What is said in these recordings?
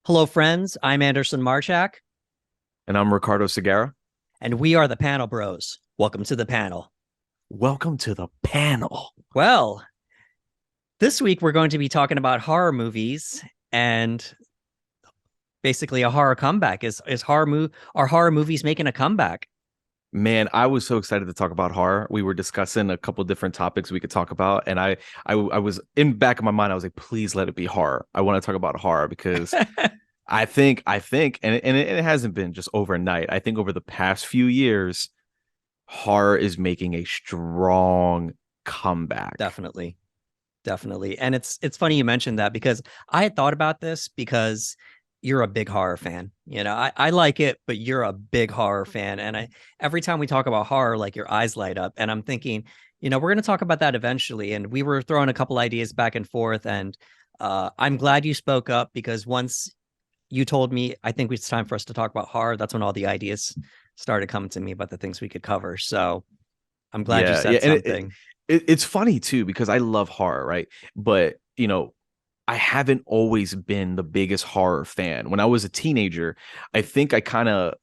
Hello, friends. I'm Anderson Marchak, And I'm Ricardo Segura. and we are the Panel Bros. Welcome to the panel. Welcome to the panel. Well, this week we're going to be talking about horror movies and basically a horror comeback. Is are horror movies making a comeback? Man, I was so excited to talk about horror. We were discussing a couple different topics we could talk about, and I was in back of my mind. I was like, please let it be horror. I want to talk about horror because I think, and it hasn't been just overnight. I think over the past few years, horror is making a strong comeback. Definitely, definitely. And it's funny you mentioned that because I had thought about this because you're a big horror fan. I like it, but you're a big horror fan. And every time we talk about horror, like your eyes light up. And I'm thinking, we're going to talk about that eventually. And we were throwing a couple ideas back and forth. And I'm glad you spoke up because once you told me, I think it's time for us to talk about horror, that's when all the ideas started coming to me about the things we could cover. So I'm glad you Yeah, said and something. it's funny too because I love horror, right? But I haven't always been the biggest horror fan. When I was a teenager, I think I kind of,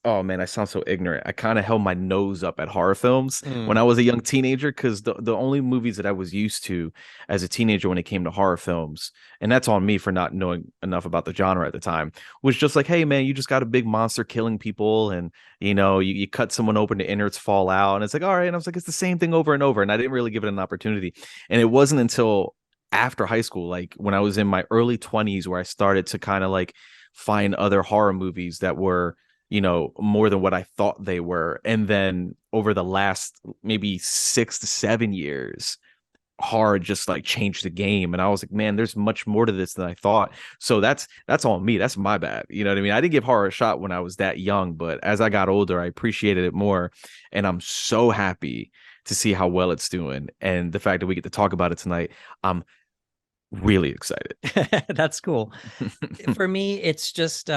oh man, I sound so ignorant. I kind of held my nose up at horror films when Mm, I was a young teenager because the only movies that I was used to as a teenager when it came to horror films, and that's on me for not knowing enough about the genre at the time, was just like, hey man, you just got a big monster killing people, and you cut someone open, the innards fall out, and it's like, all right, and I was like, it's the same thing over and over, and I didn't really give it an opportunity. And it wasn't until after high school, like when I was in my early 20s, where I started to kind of like find other horror movies that were more than what I thought they were. And then over the last maybe 6 to 7 years, horror just like changed the game. And I was like, man, there's much more to this than I thought. So that's on me. That's my bad. You know what I mean? I didn't give horror a shot when I was that young, but as I got older, I appreciated it more. And I'm so happy to see how well it's doing. And the fact that we get to talk about it tonight, I'm really excited. that's cool. For me, it's just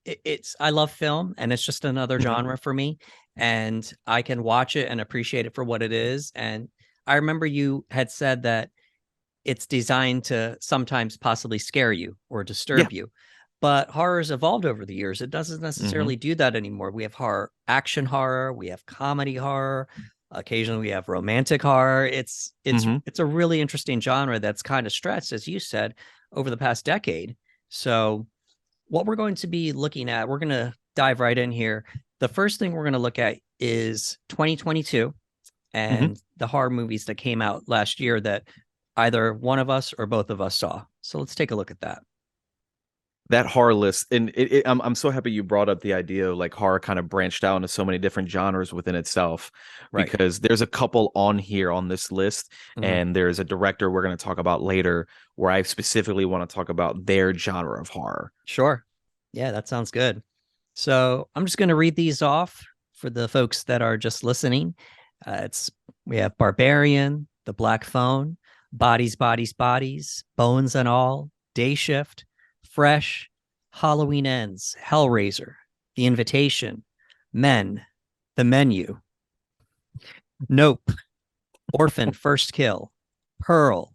it's I love film and it's just another Mhm. genre for me. And I can watch it and appreciate it for what it is. And I remember you had said that it's designed to sometimes possibly scare you or Yeah. disturb you. But horror's evolved over the years. It doesn't Hmm. necessarily do that anymore. We have action horror, we have comedy horror, occasionally we have romantic horror. Hmm. It's a really interesting genre that's kind of stretched, as you said, over the past decade. So what we're going to be looking at, we're going to dive right in here. The first thing we're going to look at is 2022 Hmm. and the horror movies that came out last year that either one of us or both of us saw. So let's take a look at that. That horror list, and I'm so happy you brought up the idea of like horror kind of branched out into so many different genres within itself, Right. because there's a couple on here on this list, Mhm. and there's a director we're going to talk about later where I specifically want to talk about their genre of horror. Sure. Yeah, that sounds good. So I'm just going to read these off for the folks that are just listening. It's We have Barbarian, The Black Phone, Bodies, Bodies, Bodies, Bones and All, Day Shift, Fresh, Halloween Ends, Hellraiser, The Invitation, Men, The Menu, Nope, Orphan, First Kill, Pearl,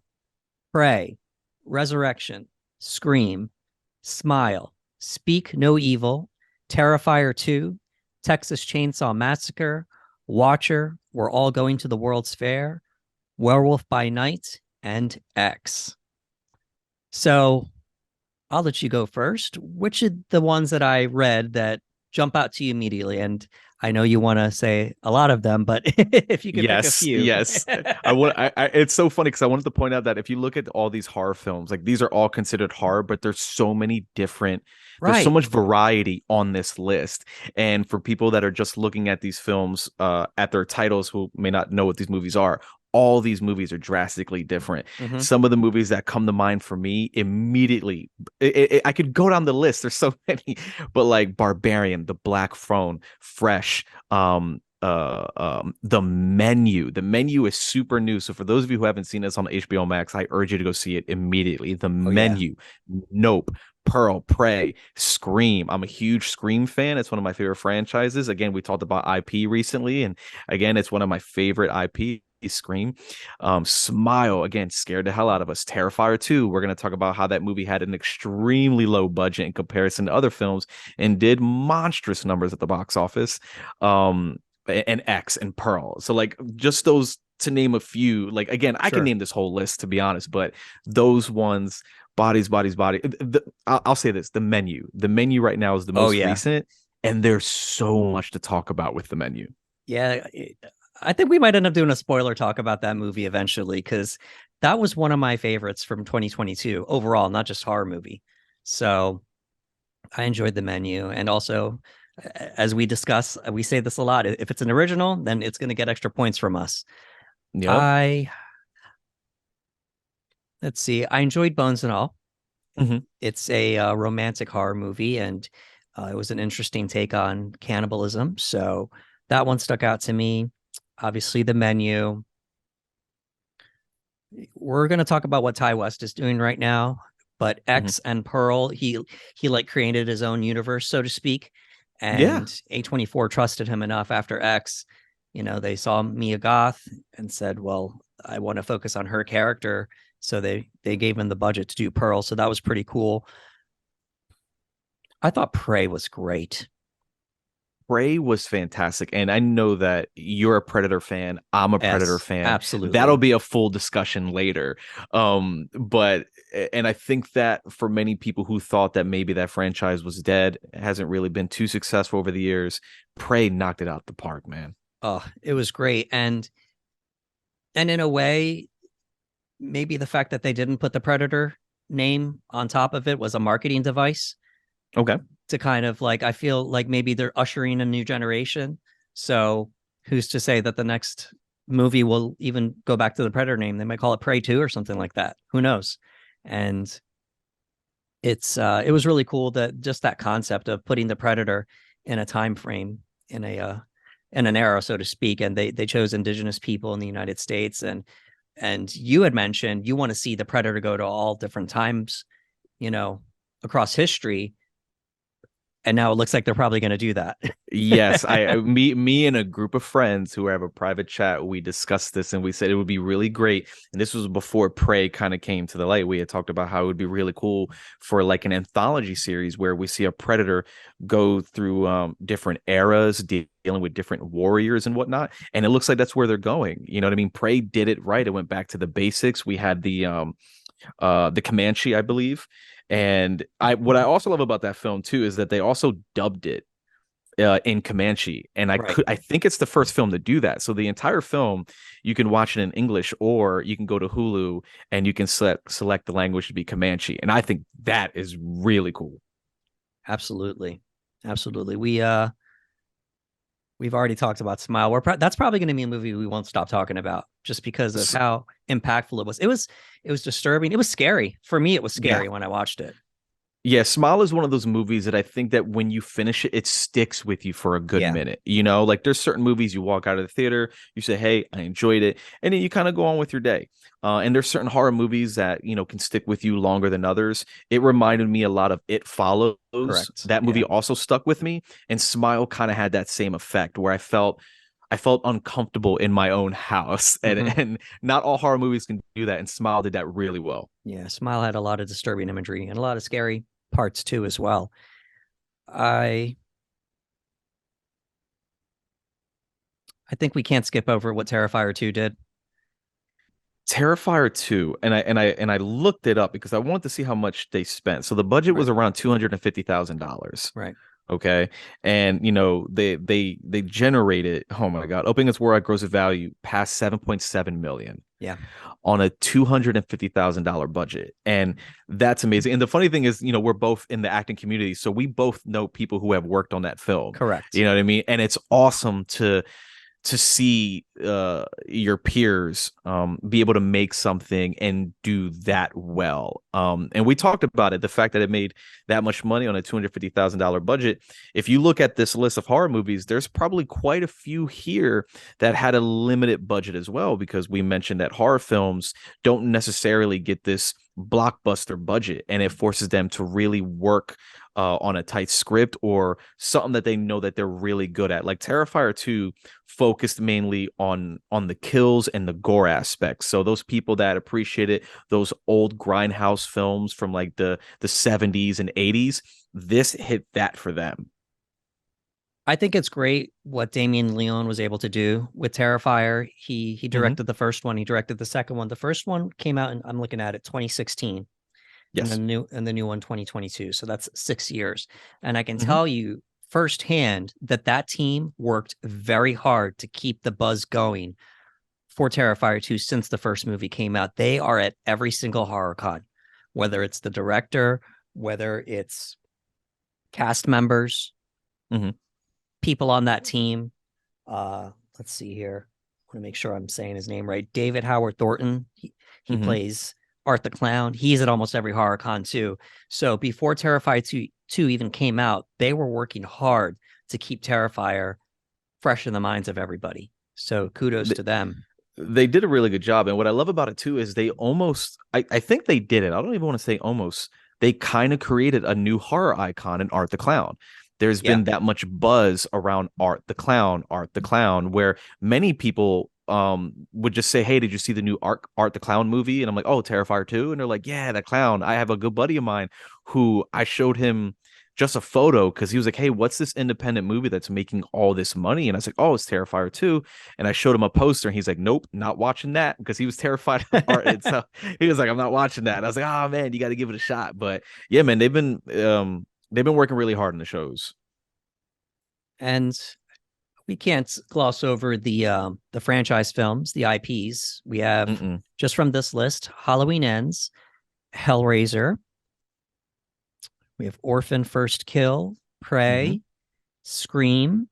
Prey, Resurrection, Scream, Smile, Speak No Evil, Terrifier 2, Texas Chainsaw Massacre, Watcher, We're All Going to the World's Fair, Werewolf by Night, and X. So I'll let you go first. Which of the ones that I read that jump out to you immediately? And I know you want to say a lot of them, but if you could pick a Yes, few. yes. It's so funny because I wanted to point out that if you look at all these horror films, like these are all considered horror, but there's so many different, there's so Right. much variety on this list. And for people that are just looking at these films, at their titles, who may not know what these movies are, all these movies are drastically different. Mm-hmm. Some of the movies that come to mind for me immediately, I could go down the list. There's so many, but like Barbarian, The Black Phone, Fresh, the menu is super new, so for those of you who haven't seen this on HBO Max, I urge you to go see it immediately. The Oh, yeah. Menu, Nope, Pearl, Prey, Scream. I'm a huge Scream fan. It's one of my favorite franchises. Again, we talked about IP recently, and again, it's one of my favorite IP. Scream. Smile, again, scared the hell out of us. Terrifier 2, we're going to talk about how that movie had an extremely low budget in comparison to other films and did monstrous numbers at the box office. And X and Pearl. So like just those, to name a few. Like again, I can Sure. name this whole list, to be honest, but those ones, bodies, body. I'll say this: the menu right now is the Oh most yeah. recent, and there's so much to talk about with the menu. Yeah, I think we might end up doing a spoiler talk about that movie eventually because that was one of my favorites from 2022 overall, not just horror movie. So I enjoyed the menu. And also, as we discuss, we say this a lot. If it's an original, then it's going to get extra points from us. Yep. I Let's see. I enjoyed Bones and All. Mhm. It's a romantic horror movie, and it was an interesting take on cannibalism. So that one stuck out to me. Obviously, the menu. We're going to talk about what Ty West is doing right now, but Mhm. X and Pearl, he like created his own universe, so to speak, Yeah. and A24 trusted him enough after X. You know, they saw Mia Goth and said, "Well, I want to focus on her character." So they gave him the budget to do Pearl. So that was pretty cool. I thought Prey was great. Prey was fantastic. And I know that you're a Predator fan. I'm a Predator Yes, fan. That'll absolutely. be a full discussion later. But and I think that for many people who thought that maybe that franchise was dead, it hasn't really been too successful over the years. Prey knocked it out the park, man. Oh, it was great. And in a way, maybe the fact that they didn't put the Predator name on top of it was a marketing device Okay. to kind of like, I feel like maybe they're ushering a new generation. So who's to say that the next movie will even go back to the Predator name? They might call it Prey 2 or something like that. Who knows? And it was really cool that just that concept of putting the Predator in a time frame in an era, so to speak. And they chose indigenous people in the United States. And you had mentioned you want to see the Predator go to all different times, you know, across history. And now it looks like they're probably going to do that. Yes, me and a group of friends who have a private chat, we discussed this and we said it would be really great. And this was before Prey kind of came to the light. We had talked about how it would be really cool for like an anthology series where we see a Predator go through different eras, dealing with different warriors and whatnot. And it looks like that's where they're going. You know what I mean? Prey did it right. It went back to the basics. We had the Comanche, I believe. And what I also love about that film too is that they also dubbed it in Comanche, and Right. I think it's the first film to do that. So the entire film you can watch it in English, or you can go to Hulu and you can select the language to be Comanche, and I think that is really cool. Absolutely. Absolutely. We've already talked about Smile. That's probably going to be a movie we won't stop talking about just because of S- how impactful it was. It was disturbing. It was scary. For me, it was yeah, scary when I watched it. Yeah, Smile is one of those movies that I think that when you finish it, it sticks with you for a good Yeah. minute. You know, like there's certain movies you walk out of the theater, you say, "Hey, I enjoyed it," and then you kind of go on with your day. And there's certain horror movies that can stick with you longer than others. It reminded me a lot of It Follows. Correct. That movie Yeah. also stuck with me, and Smile kind of had that same effect where I felt uncomfortable in my own house, and Hmm. and not all horror movies can do that, and Smile did that really well. Yeah. Smile had a lot of disturbing imagery and a lot of scary parts too, as well. I I think we can't skip over what Terrifier 2 did. Terrifier 2, and I looked it up because I wanted to see how much they spent. So the budget Right. was around $250,000. Right. Okay. And they generated, oh my God, opening its worldwide gross value past 7.7 million Yeah. on a $250,000 budget. And that's amazing. And the funny thing is, we're both in the acting community, so we both know people who have worked on that film. Correct. You know what I mean? And it's awesome to see your peers be able to make something and do that well. And we talked about it, the fact that it made that much money on a $250,000 budget. If you look at this list of horror movies, there's probably quite a few here that had a limited budget as well, because we mentioned that horror films don't necessarily get this blockbuster budget, and it forces them to really work on a tight script or something that they know that they're really good at. Like Terrifier 2 focused mainly on the kills and the gore aspects. So those people that appreciated those old grindhouse films from like the 70s and 80s, this hit that for them. I think it's great what Damien Leone was able to do with Terrifier. He Hmm. directed the first one. He directed the second one. The first one came out, and I'm looking at it, 2016, and Yes. the new one 2022. So that's 6 years. And I can Hmm. tell you firsthand that that team worked very hard to keep the buzz going for Terrifier 2 since the first movie came out. They are at every single horror con, whether it's the director, whether it's cast members, Hmm. people on that team. Let's see here. I want to make sure I'm saying his name right. David Howard Thornton. He Hmm. plays Art the Clown. He's at almost every horror con too. So before Terrifier 2 even came out, they were working hard to keep Terrifier fresh in the minds of everybody. So kudos to them. They did a really good job. And what I love about it too is they almost, I think they did it. I don't even want to say almost. They kind of created a new horror icon in Art the Clown. There's Yeah. been that much buzz around Art the Clown, where many people would just say, "Hey, did you see the new Art the Clown movie?" And I'm like, "Oh, Terrifier 2." And they're like, "Yeah, that clown." I have a good buddy of mine who I showed him just a photo because he was like, "Hey, what's this independent movie that's making all this money?" And I was like, "Oh, it's Terrifier 2." And I showed him a poster and he's like, "Nope, not watching that," because he was terrified of art. And so he was like, "I'm not watching that." And I was like, "Oh man, you got to give it a shot." But yeah, man, they've been working really hard on the shows. And we can't gloss over the franchise films, the IPs. We have Mm-mm. just from this list, Halloween Ends, Hellraiser, we have Orphan First Kill, Mm-hmm. Prey, Scream.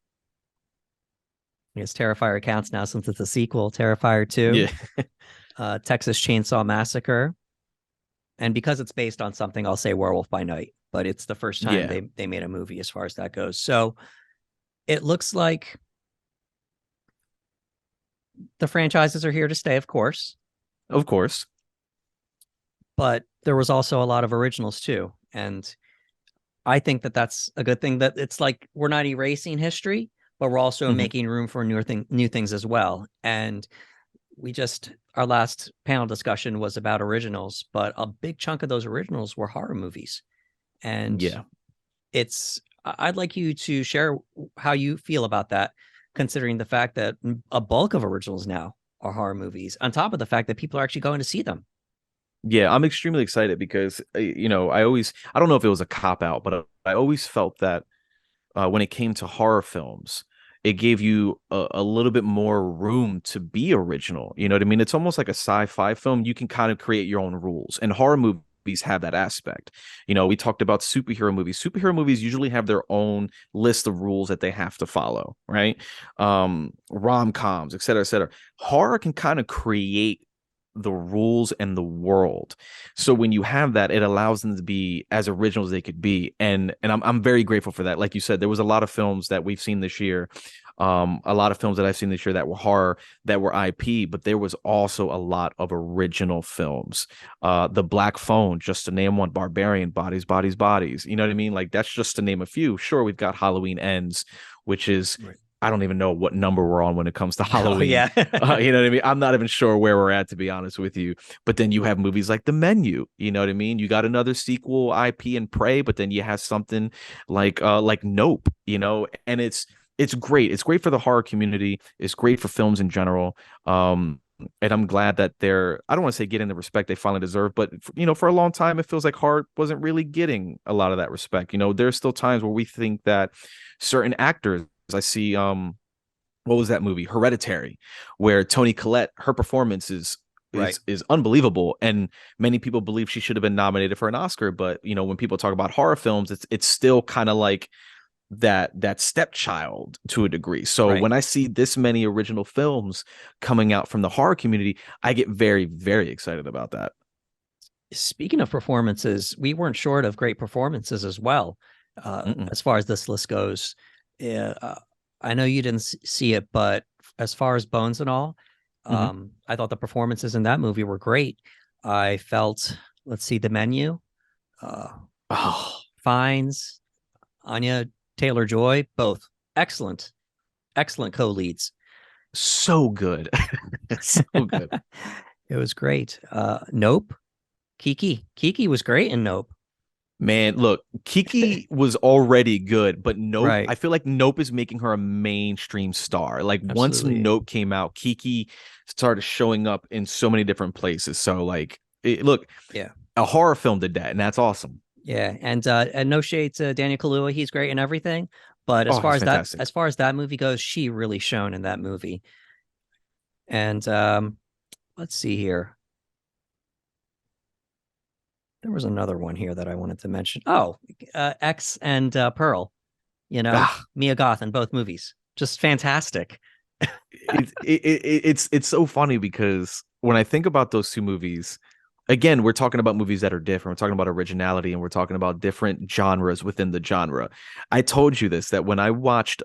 I guess Terrifier counts now since it's a sequel. Terrifier 2, Yeah. Texas Chainsaw Massacre. And because it's based on something, I'll say Werewolf by Night, but it's the first time Yeah. they made a movie as far as that goes. So it looks like the franchises are here to stay, of course, Of course. but there was also a lot of originals too. And I think that that's a good thing, that it's like we're not erasing history, but we're also Hmm. making room for new things as well. And we just, our last panel discussion was about originals, but a big chunk of those originals were horror movies. And Yeah. I'd like you to share how you feel about that, considering the fact that a bulk of originals now are horror movies, on top of the fact that people are actually going to see them. Yeah, I'm extremely excited because I don't know if it was a cop out, but I always felt that when it came to horror films, it gave you a little bit more room to be original. You know what I mean? It's almost like a sci-fi film. You can kind of create your own rules, and horror movies have that aspect. We talked about superhero movies. Superhero movies usually have their own list of rules that they have to follow, right? Rom-coms, et cetera, et cetera. Horror can kind of create the rules and the world. So when you have that, it allows them to be as original as they could be. And I'm very grateful for that. Like you said, there was a lot of films that we've seen this year. A lot of films that I've seen this year that were horror, that were IP, but there was also a lot of original films. The Black Phone, just to name one, Barbarian, Bodies, Bodies, Bodies. You know what I mean? Like that's just to name a few. Sure, we've got Halloween Ends, which is Right. I don't even know what number we're on when it comes to Oh Halloween. yeah. You know what I mean? I'm not even sure where we're at, to be honest with you. But then you have movies like The Menu. You know what I mean? You got another sequel IP and Prey, but then you have something like Nope. And it's great. It's great for the horror community. It's great for films in general. And I'm glad that they're, I don't want to say getting the respect they finally deserve, but for a long time it feels like horror wasn't really getting a lot of that respect. There's still times where we think that certain actors, I see what was that movie, Hereditary, where Toni Collette, her performance is Right. is unbelievable, and many people believe she should have been nominated for an Oscar. But when people talk about horror films, it's still kind of like that stepchild to a degree. So Right. when I see this many original films coming out from the horror community, I get very, very excited about that. Speaking of performances, we weren't short of great performances as well. Mm-mm. As far as this list goes, I know you didn't see it, but as far as Bones and all, Mm-hmm. I thought the performances in that movie were great. I felt let's see the menu. Uh, Oh, Fiennes, Anya Taylor-Joy, both excellent, excellent co-leads. so good. So good. It was great. Nope. Kiki was great in Nope. Man, look, Kiki was already good, but Nope, Right. I feel like Nope is making her a mainstream star. Like once Absolutely. Nope came out, Kiki started showing up in so many different places. So like, look, Yeah. a horror film did that, and that's awesome. Yeah. And no shade to Daniel Kaluuya, he's great and everything. But Oh, he's fantastic. as far as that movie goes, she really shone in that movie. And let's see here. There was another one here that I wanted to mention. Oh, X and Pearl. You know, Ah, Mia Goth in both movies, just fantastic. it's so funny because when I think about those two movies, again, we're talking about movies that are different. We're talking about originality and we're talking about different genres within the genre. I told you this that when I watched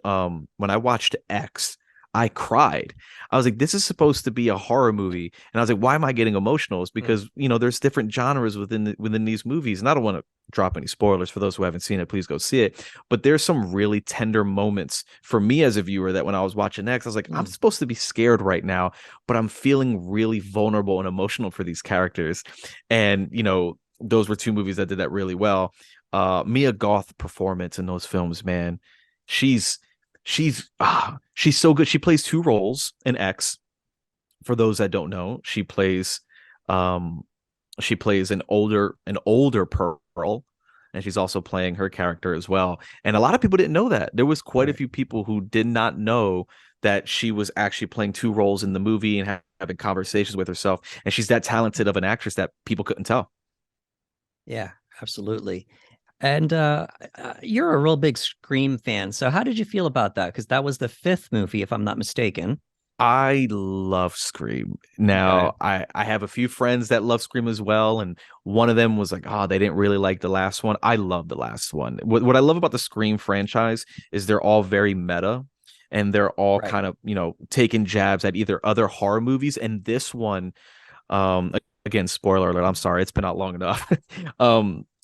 X, I cried. I was like, this is supposed to be a horror movie. And I was like, why am I getting emotional? It's Mm. because, there's different genres within these movies. And I don't want to drop any spoilers for those who haven't seen it. Please go see it. But there's some really tender moments for me as a viewer that when I was watching X, I was like, I'm Mm. supposed to be scared right now, but I'm feeling really vulnerable and emotional for these characters. And, those were two movies that did that really well. Mia Goth performance in those films, man, she's she's so good. She plays two roles in X. For those that don't know, um she plays an older Pearl, and she's also playing her character as well. And a lot of people didn't know that. There was quite a Right. few people who did not know that she was actually playing two roles in the movie and having conversations with herself. And she's that talented of an actress that people couldn't tell. Yeah, absolutely. And you're a real big Scream fan. So how did you feel about that? Because that was the fifth movie, if I'm not mistaken. I love Scream. Okay. Now, I have a few friends that love Scream as well, and one of them was like, "Oh, they didn't really like the last one." I love the last one. What I love about the Scream franchise is they're all very meta, and they're all Right. kind of taking jabs at either other horror movies. And this one, again, spoiler alert, I'm sorry, it's been out long enough.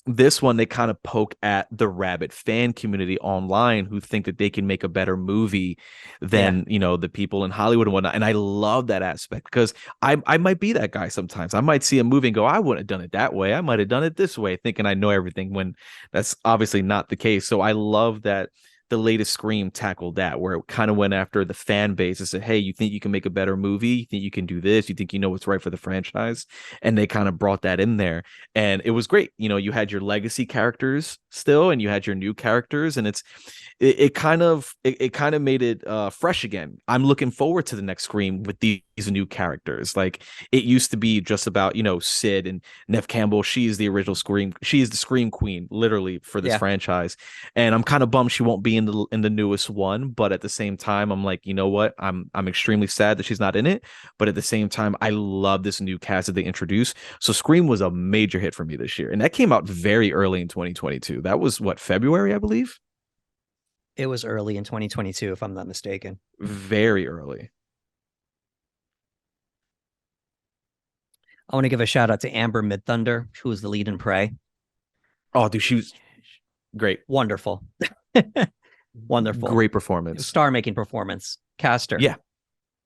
This one they kind of poke at the rabid fan community online who think that they can make a better movie Yeah. than the people in Hollywood and whatnot. And I love that aspect because I might be that guy sometimes. I might see a movie and go, I wouldn't have done it that way. I might have done it this way, thinking I know everything when that's obviously not the case. So I love that the latest Scream tackled that, where it kind of went after the fan base and said, hey, you think you can make a better movie? You think you can do this? You think you know what's right for the franchise? And they kind of brought that in there. And it was great. You had your legacy characters still, and you had your new characters, and it kind of made it fresh again. I'm looking forward to the next Scream with these new characters. Like it used to be just about, Sid and Nev Campbell. She is the original Scream. She is the Scream Queen, literally, for this Yeah. franchise. And I'm kind of bummed she won't be in the newest one. But at the same time, I'm like, you know what? I'm extremely sad that she's not in it. But at the same time, I love this new cast that they introduced. So Scream was a major hit for me this year, and that came out very early in 2022. That was what, February, I believe. It was early in 2022, if I'm not mistaken. Very early. I want to give a shout out to Amber Midthunder, who was the lead in Prey. Oh, dude, she was great. Wonderful. Wonderful. Great performance. Star making performance. Caster. Yeah,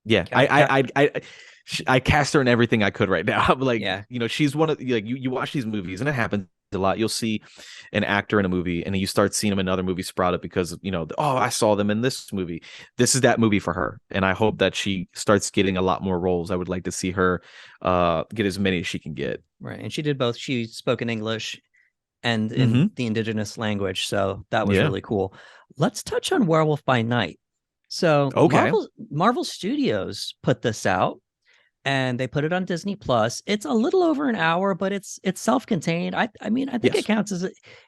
yeah. Ca- ca- I cast her in everything I could right now. I'm like, yeah. she's one of like you watch these movies and it happens a lot. You'll see an actor in a movie and then you start seeing them in another movie sprout up because oh, I saw them in this movie. This is that movie for her, and I hope that she starts getting a lot more roles. I would like to see her get as many as she can get. Right. And she did both. She spoke in English and in Mm-hmm. the indigenous language. So that was Yeah. really cool. Let's touch on Werewolf by Night. So Okay. Marvel Studios put this out and they put it on Disney Plus. It's a little over an hour, but it's self-contained. I mean, I think Yes.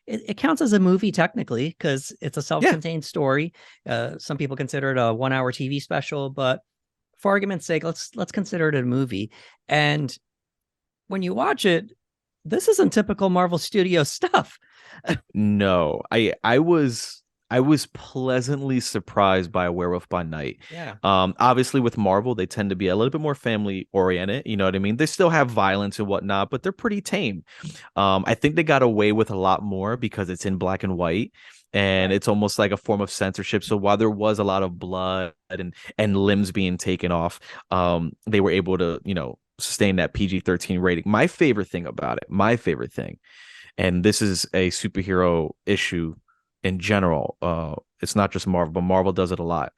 it counts as a movie technically because it's a Yeah. self-contained story. Some people consider it a 1 hour TV special, but for argument's sake, let's consider it a movie. And when you watch it, this isn't typical Marvel Studio stuff. No, I was pleasantly surprised by Werewolf by Night. Yeah. Obviously with Marvel, they tend to be a little bit more family oriented. You know what I mean? They still have violence and whatnot, but they're pretty tame. I think they got away with a lot more because it's in black and white. And Right. it's almost like a form of censorship. So while there was a lot of blood and limbs being taken off, they were able to, sustain that PG-13 rating. My favorite thing about it, my favorite thing, and this is a superhero issue in general. It's not just Marvel, but Marvel does it a lot.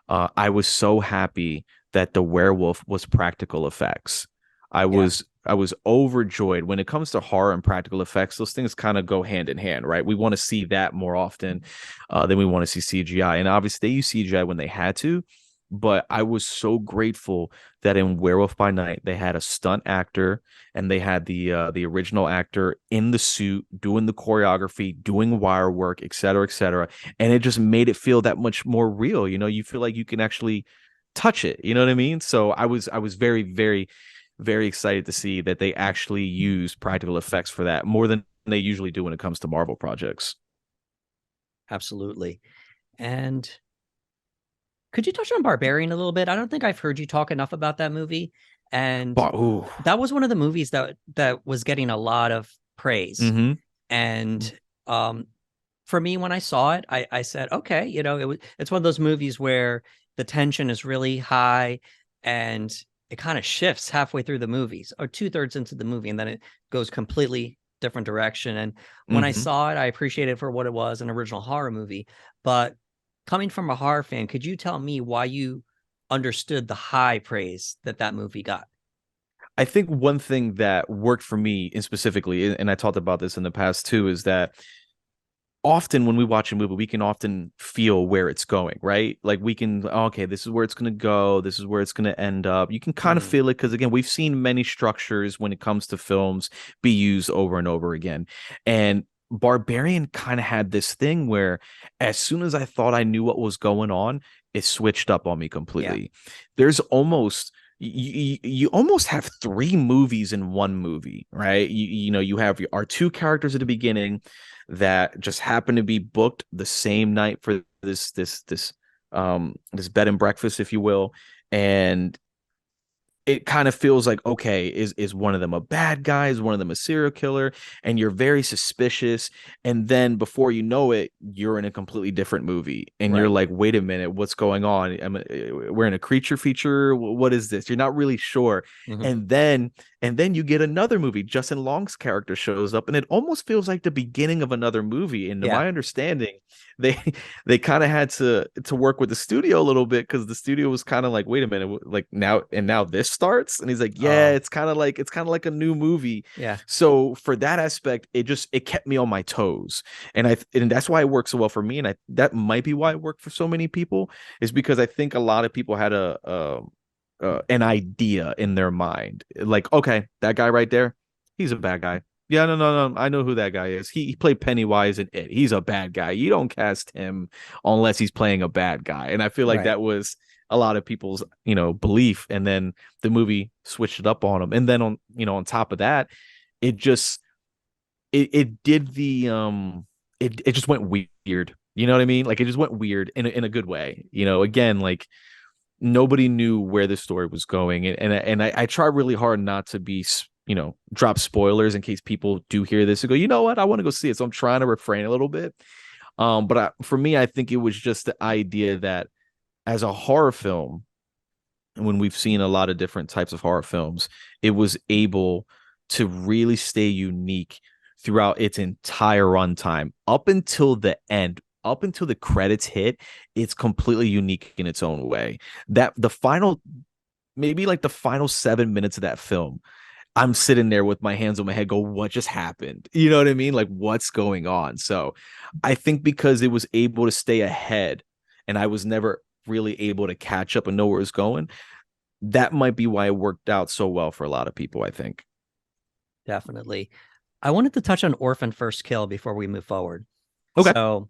I was so happy that the werewolf was practical effects. I Yeah. was I was overjoyed. When it comes to horror and practical effects, those things kind of go hand in hand, right? We want to see that more often than we want to see CGI. And obviously, they use CGI when they had to, but I was so grateful that in Werewolf by Night they had a stunt actor and they had the original actor in the suit doing the choreography, doing wire work, et cetera, and it just made it feel that much more real. You feel like you can actually touch it. You know what I mean? So I was very, very, very excited to see that they actually use practical effects for that more than they usually do when it comes to Marvel projects. Absolutely. And could you touch on Barbarian a little bit? I don't think I've heard you talk enough about that movie. And But ooh, that was one of the movies that was getting a lot of praise. mm-hmm. And for me, when I saw it, I said, okay, it's one of those movies where the tension is really high and it kind of shifts halfway through the movies or 2/3 into the movie, and then it goes completely different direction. And when I Mm-hmm. saw it, I appreciated it for what it was, an original horror movie. But coming from a horror fan, could you tell me why you understood the high praise that movie got? I think one thing that worked for me in specifically, and I talked about this in the past too, is that often when we watch a movie, we can often feel where it's going, right? Like we can, okay, this is where it's going to go. This is where it's going to end up. You can kind of Mm, feel it because, again, we've seen many structures when it comes to films be used over and over again. And Barbarian kind of had this thing where as soon as I thought I knew what was going on, it switched up on me yeah, completely. There's almost you almost have three movies in one movie, right? You have our two characters at the beginning that just happen to be booked the same night for this bed and breakfast, if you will, and it kind of feels like, okay, is one of them a bad guy, is one of them a serial killer, and you're very suspicious, and then before you know it, you're in a completely different movie and you're right. like, wait a minute, what's going on? We're in a creature feature. What is this? You're not really sure. Mhm. And then you get another movie. Justin Long's character shows up and it almost feels like the beginning of another movie. And to Yeah. my understanding, they they kind of had to work with the studio a little bit because the studio was kind of like, wait a minute, like now this starts, and he's like, yeah, Oh, it's kind of like a new movie. yeah, So for that aspect, it kept me on my toes, and that's why it works so well for me, and that might be why it worked for so many people, is because I think a lot of people had an idea in their mind, like, okay, that guy right there, he's a bad guy. Yeah, no. I know who that guy is. He played Pennywise in It. He's a bad guy. You don't cast him unless he's playing a bad guy. And I feel like right. that was a lot of people's, belief. And then the movie switched it up on him. And then on top of that, it just it did it just went weird. You know what I mean? Like it just went weird in a good way. Again, like nobody knew where the story was going, and I try really hard not to be drop spoilers in case people do hear this and go, you know what, I want to go see it, so I'm trying to refrain a little bit. But for me, I think it was just the idea that as a horror film, when we've seen a lot of different types of horror films, it was able to really stay unique throughout its entire runtime up until the end, up until the credits hit. It's completely unique in its own way. That the final, maybe like the final 7 minutes of that film, I'm sitting there with my hands on my head, go, what just happened? You know what I mean? Like, what's going on? So I think because it was able to stay ahead and I was never really able to catch up and know where it's going, that might be why it worked out so well for a lot of people, I think. Definitely. I wanted to touch on Orphan First Kill before we move forward. Okay. So,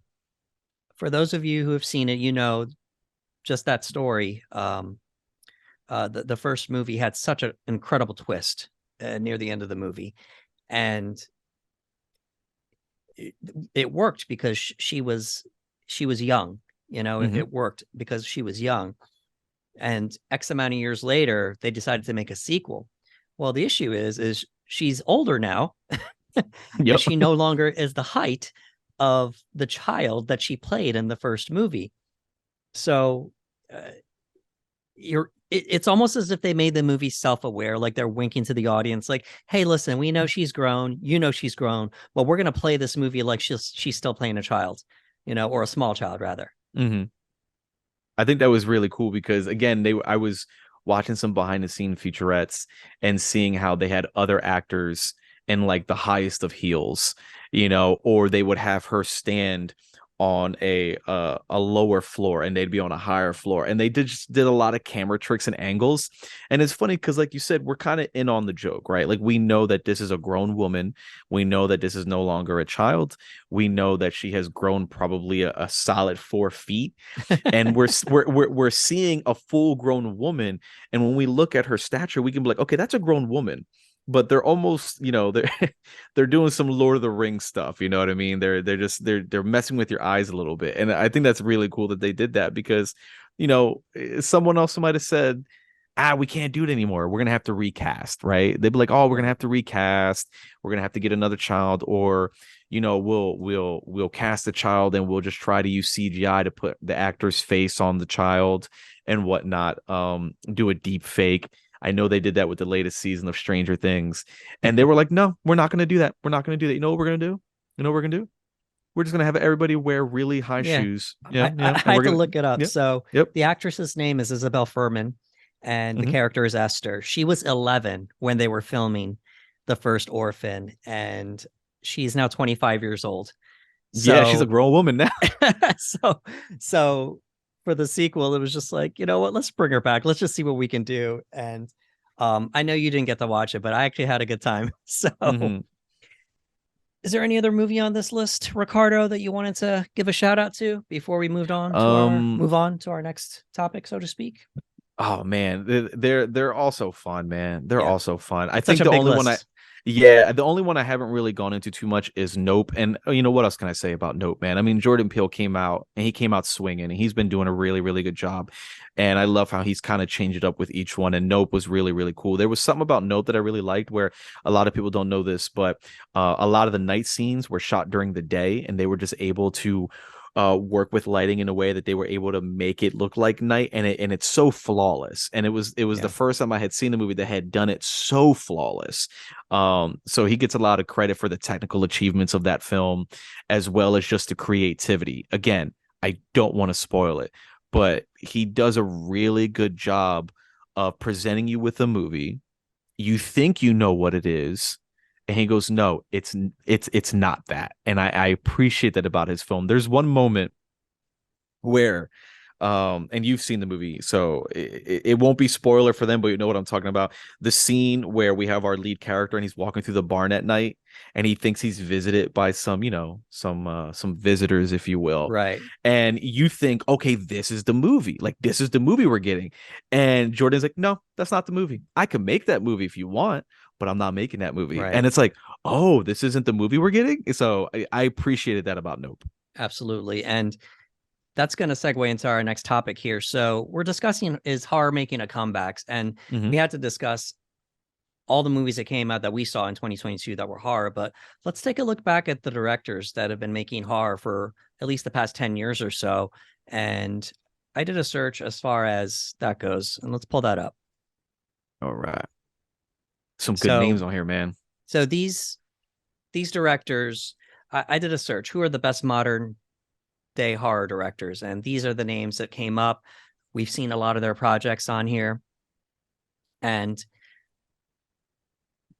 for those of you who have seen it, just that story. The first movie had such an incredible twist near the end of the movie, and it worked because she was young. You know, Mhm. it worked because she was young. And X amount of years later, they decided to make a sequel. Well, the issue is she's older now, and Yep. she no longer is the height of the child that she played in the first movie. So it's almost as if they made the movie self-aware, like they're winking to the audience, like, hey, listen, we know she's grown, you know she's grown, but we're gonna play this movie like she's still playing a child, you know, or a small child rather. Mhm. I think that was really cool because again, I was watching some behind the scene featurettes and seeing how they had other actors in like the highest of heels, or they would have her stand on a lower floor and they'd be on a higher floor, and they just did a lot of camera tricks and angles. And it's funny because like you said, we're kind of in on the joke, right? Like we know that this is a grown woman, we know that this is no longer a child, we know that she has grown probably a solid 4 feet, and we're seeing a full grown woman. And when we look at her stature, we can be like, okay, that's a grown woman. But they're almost, they're they're doing some Lord of the Rings stuff. You know what I mean? They're messing with your eyes a little bit, and I think that's really cool that they did that because, someone else might have said, we can't do it anymore. We're gonna have to recast, right? They'd be like, oh, we're gonna Right. have to recast. We're gonna have to get another child, or we'll cast a child and we'll just try to use CGI to put the actor's face on the child and whatnot. Do a deep fake. I know they did that with the latest season of Stranger Things, and they were like, no, we're not gonna do that. We're not gonna do that. You know what we're gonna do? You know what we're gonna do? We're just gonna have everybody wear really high Yeah, shoes. I, Yeah, I, yeah, I and had we're to gonna, look it up. yep, So yep. the actress's name is Isabel Furman, and the Hmm. character is Esther. She was 11 when they were filming the first Orphan, and she's now 25 years old. Yeah, she's a So, grown woman now. so, so for the sequel, it was just like, you know what? Let's bring her back. Let's just see what we can do. And I know you didn't get to watch it, but I actually had a good time. So, Hmm. is there any other movie on this list, Ricardo, that you wanted to give a shout out to before we Um, move on to our next topic, so to speak? Oh man, they're also fun, man. They're Yeah, also fun. I it's such think a big list. the only one I haven't really gone into too much is Nope. And you know what else can I say about Nope, man? I mean, Jordan Peele came out and he came out swinging, and he's been doing a really, really good job. And I love how he's kind of changed it up with each one. And Nope was really, really cool. There was something about Nope that I really liked, where a lot of people don't know this, but a lot of the night scenes were shot during the day, and they were just able to work with lighting in a way that they were able to make it look like night, and it's so flawless. And it was the Yeah, first time I had seen a movie that had done it so flawless. So he gets a lot of credit for the technical achievements of that film, as well as just the creativity. Again, I don't want to spoil it, but he does a really good job of presenting you with a movie. You think you know what it is, and he goes, no, it's not that. And I appreciate that about his film. There's one moment where and you've seen the movie, so it won't be spoiler for them, but you know what I'm talking about. The scene where we have our lead character and he's walking through the barn at night, and he thinks he's visited by some visitors, if you will. right, And you think, okay, this is the movie, like this is the movie we're getting. And Jordan's like, no, that's not the movie. I can make that movie if you want, but I'm not making that movie. right. And it's like, oh, this isn't the movie we're getting. So I appreciated that about Nope. Absolutely. And that's going to segue into our next topic here. So we're discussing, is horror making a comeback? And Hmm. we had to discuss all the movies that came out that we saw in 2022 that were horror. But let's take a look back at the directors that have been making horror for at least the past 10 years or so. And I did a search as far as that goes, and let's pull that up. All right. Some good So, names on here, man. so these directors, I did a search. Who are the best modern day horror directors? And these are the names that came up. We've seen a lot of their projects on here, and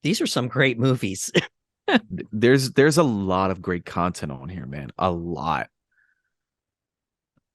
these are some great movies. There's a lot of great content on here, man. A lot.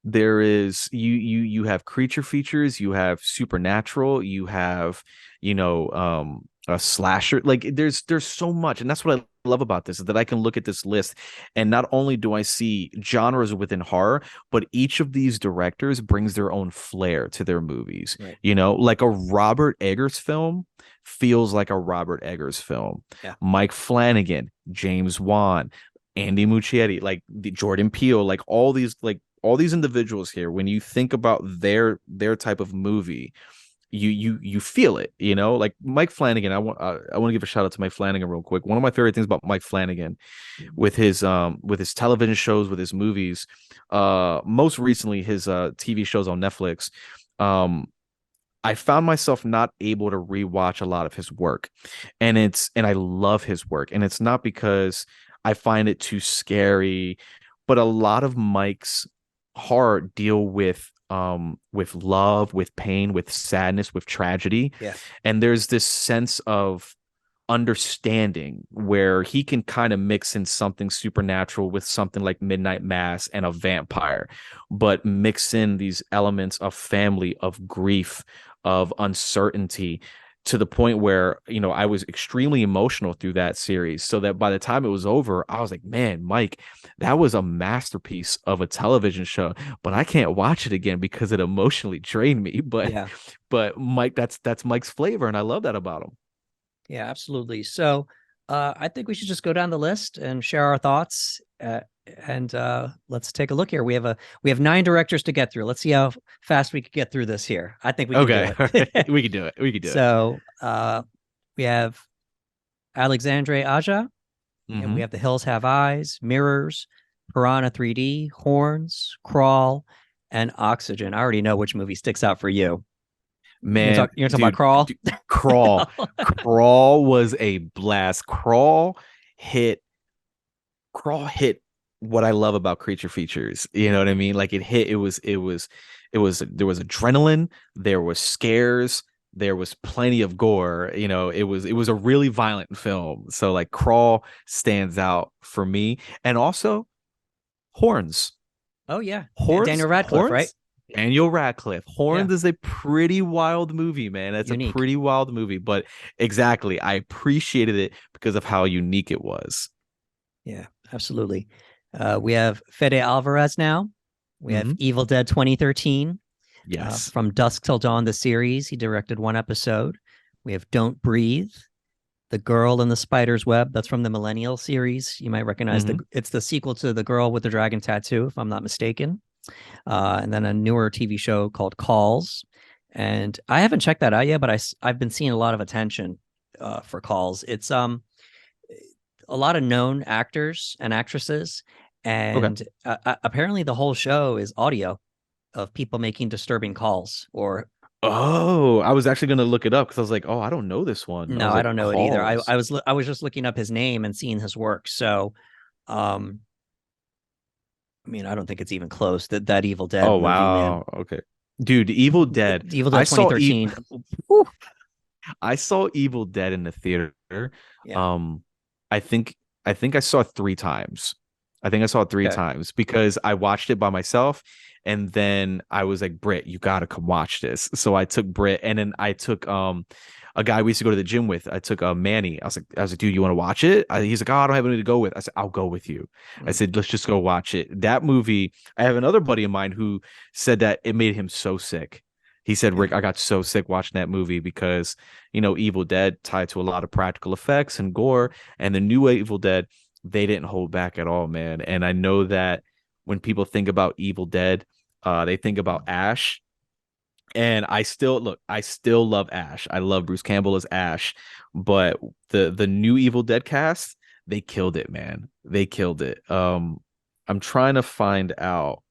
There is you have creature features, you have supernatural, you have a slasher. Like there's so much, and that's what I love about this, is that I can look at this list, and not only do I see genres within horror, but each of these directors brings their own flair to their movies. Right. Like a Robert Eggers film feels like a Robert Eggers film. Yeah. Mike Flanagan, James Wan, Andy Muschietti, like the Jordan Peele, like all these, like all these individuals here, when you think about their type of movie, you feel it, you know, like Mike Flanagan. I want to give a shout out to Mike Flanagan real quick. One of my favorite things about Mike Flanagan with his television shows, with his movies, most recently his TV shows on Netflix. I found myself not able to rewatch a lot of his work. And I love his work. And it's not because I find it too scary, but a lot of Mike's horror deal with love, with pain, with sadness, with tragedy. Yeah. And there's this sense of understanding where he can kind of mix in something supernatural with something like Midnight Mass and a vampire, but mix in these elements of family, of grief, of uncertainty, to the point where, you know, I was extremely emotional through that series. So that by the time it was over, I was like, man, Mike, that was a masterpiece of a television show, but I can't watch it again because it emotionally drained me. But Yeah. but Mike, that's Mike's flavor, and I love that about him. Yeah, absolutely. So I think we should just go down the list and share our thoughts. And let's take a look here. We have 9 directors to get through. Let's see how fast we can get through this here. I think we can Okay, do it. we can do it. We can do it. So we have Alexandre Aja, and we Mhm. have The Hills Have Eyes, Mirrors, Piranha 3D, Horns, Crawl, and Oxygen. I already know which movie sticks out for you. Man, You're talking about Crawl? Crawl. Crawl was a blast. Hit Crawl hit what I love about creature features. You know what I mean? Like there was adrenaline, there was scares, there was plenty of gore. You know, it was a really violent film. So like Crawl stands out for me. And also Horns. Oh yeah, Horns, Daniel Radcliffe, right? Horns, Daniel Radcliffe. Yeah, Horns is a pretty wild movie, man. That's a unique. pretty wild movie, but exactly, I appreciated it because of how unique it was. Yeah, absolutely. We have Fede Alvarez now. We have Mhm. Evil Dead 2013. Yes. From Dusk Till Dawn, the series. He directed 1 episode. We have Don't Breathe, The Girl in the Spider's Web. That's from the Millennial series. You might recognize Mhm. it's the sequel to The Girl with the Dragon Tattoo, if I'm not mistaken. And then a newer TV show called Calls. And I haven't checked that out yet, but I've been seeing a lot of attention for Calls. It's a lot of known actors and actresses, Okay. and apparently the whole show is audio of people making disturbing calls. Or Oh, I was actually gonna look it up because I was like, oh, I don't know this one. I no, was I like, don't know it either. calls. I was just looking up his name and seeing his work. So, um, I mean, I don't think it's even close. That Evil Dead Oh movie, man. wow. Okay. Dude, Evil Dead. Evil I Dead saw 2013. I saw Evil Dead in the theater. Yeah. Um, I think I saw it 3 times. I think I saw it three Okay. times because I watched it by myself, and then I was like, Britt, you gotta come watch this. So I took Britt, and then I took a guy we used to go to the gym with. I took Manny. I was like, dude, you want to watch it? He's like, oh, I don't have anything to go with. I said, I'll go with you. I Mm. said, let's just go watch it. That movie. I have another buddy of mine who said that it made him so sick. He said, Yeah. Rick, I got so sick watching that movie because, you know, Evil Dead tied to a lot of practical effects and gore, and the new Evil Dead, they didn't hold back at all, man. And I know that when people think about Evil Dead, they think about Ash. And I still love Ash. I love Bruce Campbell as Ash, but the new Evil Dead cast, they killed it, man. They killed it. I'm trying to find out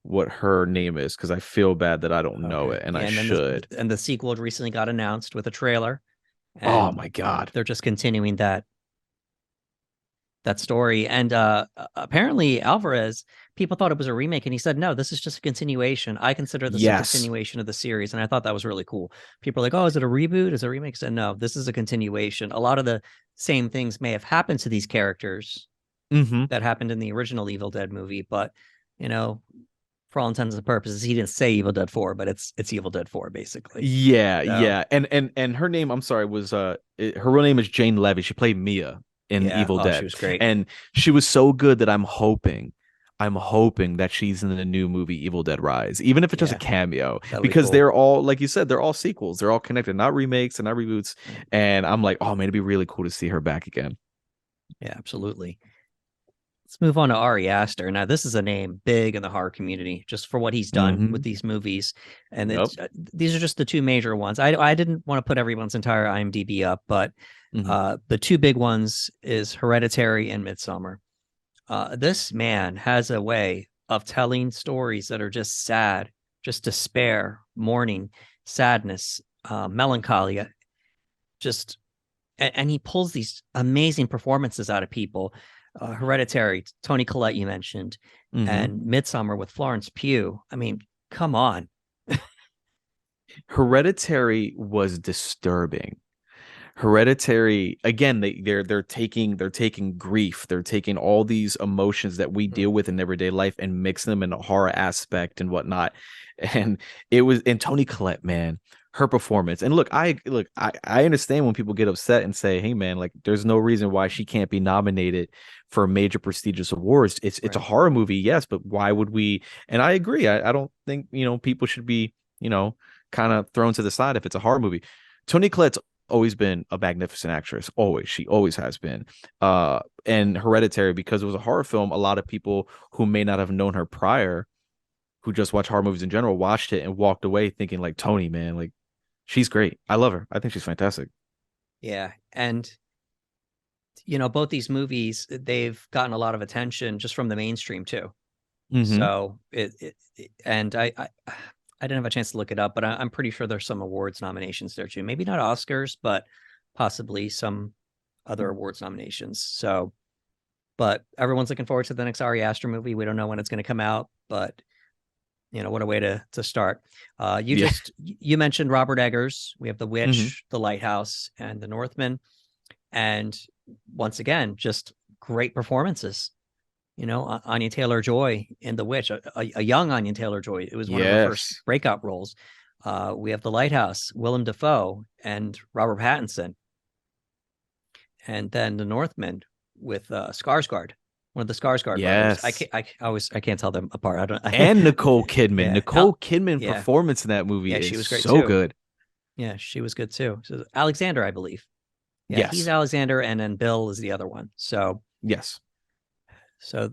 what her name is because I feel bad that I don't know Okay. it, and Yeah, I and then should. the sequel recently got announced with a trailer, Oh and my God. they're just continuing that story. And apparently Alvarez, people thought it was a remake, and he said, no, this is just a continuation. I consider this a Yes. continuation of the series. And I thought that was really cool. People are like, oh, is it a reboot? Is it a remake? I said, no, this is a continuation. A lot of the same things may have happened to these characters Mm-hmm. that happened in the original Evil Dead movie, but you know, for all intents and purposes, he didn't say Evil Dead 4, but it's Evil Dead 4 basically. Yeah, So yeah. And her name, I'm sorry, was her real name is Jane Levy. She played Mia in yeah, Evil oh, she Dead. was great. And she was so good that I'm hoping that she's in the new movie Evil Dead Rise, even if it's just a Yeah, cameo, that'll be because cool. they're all, like you said, they're all sequels. They're all connected, not remakes and not reboots. Right. And I'm like, oh man, it'd be really cool to see her back again. Yeah, absolutely. Let's move on to Ari Aster. Now, this is a name big in the horror community just for what he's done with these movies. And Yep. these are just the two major ones. I didn't want to put everyone's entire IMDb up, but the two big ones is Hereditary and Midsommar. This man has a way of telling stories that are just sad, just despair, mourning, sadness, melancholy, just and he pulls these amazing performances out of people. Hereditary, Toni Collette, you mentioned, and Midsommar with Florence Pugh. I mean, come on. Hereditary was disturbing. Hereditary, again, they're taking grief, they're taking all these emotions that we deal with in everyday life and mix them in a horror aspect and whatnot. And it was, and Toni Collette, man, her performance. And I understand when people get upset and say, hey man, like there's no reason why she can't be nominated for major prestigious awards. It's a horror movie, yes, but why would we? And I agree. I don't think, people should be, kind of thrown to the side if it's a horror movie. Toni Collette's always been a magnificent actress. She always has been. And Hereditary, because it was a horror film, a lot of people who may not have known her prior, who just watch horror movies in general, watched it and walked away thinking like, Toni, man, like she's great. I love her. I think she's fantastic. Yeah. And both these movies, they've gotten a lot of attention just from the mainstream too. So and I didn't have a chance to look it up, but I'm pretty sure there's some awards nominations there too. Maybe not Oscars, but possibly some other awards nominations. So, but everyone's looking forward to the next Ari Aster movie. We don't know when it's going to come out, but what a way to start. You mentioned Robert Eggers. We have The Witch, The Lighthouse, and The Northman. And once again, just great performances. Anya Taylor-Joy in The Witch, a young Anya Taylor-Joy. It was one of her first breakout roles. We have The Lighthouse, Willem Dafoe, and Robert Pattinson. And then The Northman with Skarsgård, one of the Skarsgård brothers. I can't tell them apart. And Nicole Kidman. Nicole Kidman performance in that movie is she was great so too. Good. Yeah, she was good too. So Alexander, I believe. Yeah, he's Alexander, and then Bill is the other one. So yes. So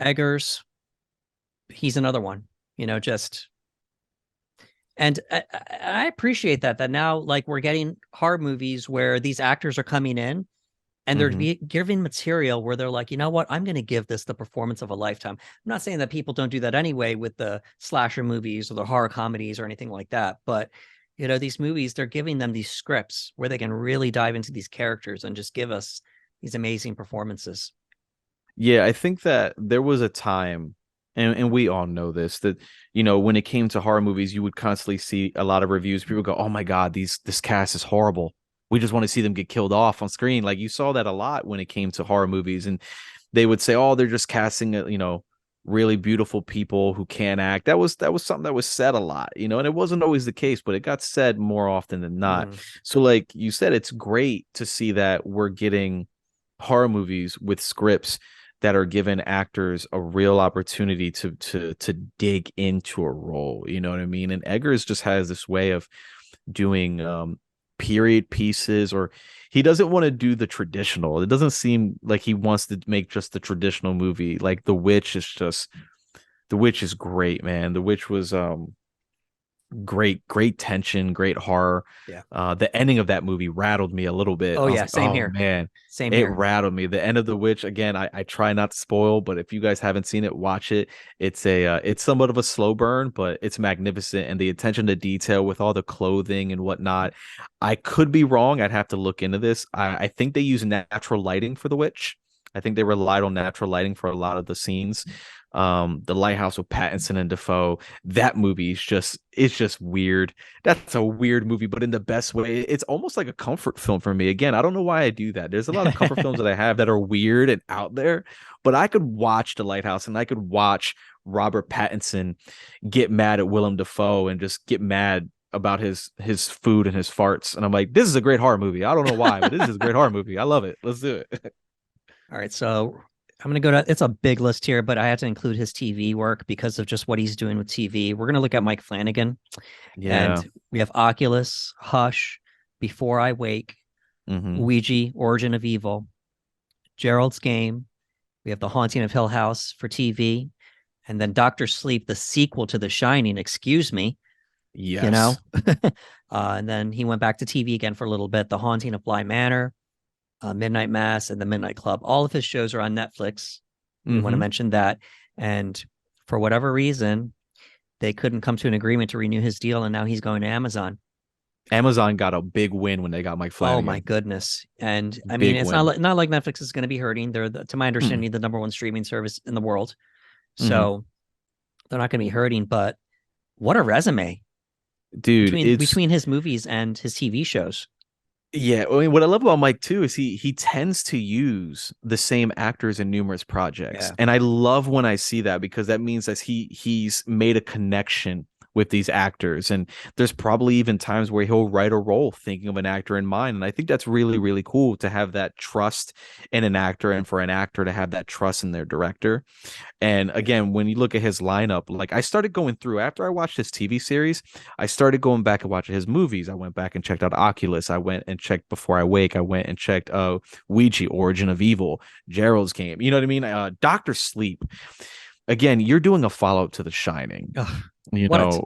Eggers, he's another one, and I appreciate that now, like, we're getting horror movies where these actors are coming in and they're giving material where they're like, you know what, I'm going to give this the performance of a lifetime. I'm not saying that people don't do that anyway with the slasher movies or the horror comedies or anything like that, but these movies, they're giving them these scripts where they can really dive into these characters and just give us these amazing performances. Yeah, I think that there was a time, and we all know this, that, when it came to horror movies, you would constantly see a lot of reviews. People go, oh my God, this cast is horrible. We just want to see them get killed off on screen. Like, you saw that a lot when it came to horror movies. And they would say, oh, they're just casting, really beautiful people who can't act. That was something that was said a lot, and it wasn't always the case, but it got said more often than not. So like you said, it's great to see that we're getting horror movies with scripts that are giving actors a real opportunity to dig into a role, you know what I mean? And Eggers just has this way of doing period pieces, or he doesn't want to do the traditional. It doesn't seem like he wants to make just the traditional movie. Like The Witch is great, man. The Witch was great tension, great horror. The ending of that movie rattled me a little bit. Same here, man. Same here. It rattled me. The end of The Witch, again, I try not to spoil, but if you guys haven't seen it, watch it. It's somewhat of a slow burn, but it's magnificent, and the attention to detail with all the clothing and whatnot. I could be wrong. I'd have to look into this. I think they use natural lighting for The Witch. I think they relied on natural lighting for a lot of the scenes. The Lighthouse with Pattinson and Dafoe, that movie it's just weird. That's a weird movie, but in the best way. It's almost like a comfort film for me. Again, I don't know why I do that. There's a lot of comfort films that I have that are weird and out there, but I could watch The Lighthouse and I could watch Robert Pattinson get mad at Willem Dafoe and just get mad about his food and his farts, and I'm like, this is a great horror movie. I don't know why, but this is a great horror movie. I love it. Let's do it. All right, so I'm going to go to, it's a big list here, but I had to include his TV work because of just what he's doing with TV. We're going to look at Mike Flanagan. Yeah. And we have Oculus, Hush, Before I Wake, Ouija, Origin of Evil, Gerald's Game, We have The Haunting of Hill House for TV, and then Doctor Sleep, the sequel to The Shining. Excuse me, you know. Yes. And then he went back to TV again for a little bit. The Haunting of Bly Manor, Midnight Mass, and The Midnight Club. All of his shows are on Netflix. We want to mention that. And for whatever reason, they couldn't come to an agreement to renew his deal, and now he's going to Amazon. Amazon got a big win when they got Mike Flanagan. Oh my goodness! And I mean, Big it's win. not like Netflix is going to be hurting. They're, to my understanding, the number one streaming service in the world, so they're not going to be hurting. But what a resume, dude! between his movies and his TV shows. Yeah, I mean, what I love about Mike too is he tends to use the same actors in numerous projects, Yeah. and I love when I see that, because that means that he's made a connection with these actors, and there's probably even times where he'll write a role thinking of an actor in mind, and I think that's really, really cool to have that trust in an actor, and for an actor to have that trust in their director. And again, when you look at his lineup, like, I started going through after I watched his TV series, I started going back and watching his movies. I went back and checked out Oculus. I went and checked Before I Wake. I went and checked Ouija, Origin of Evil, Gerald's Game. You know what I mean? Doctor Sleep. Again, you're doing a follow-up to The Shining. Ugh, you know,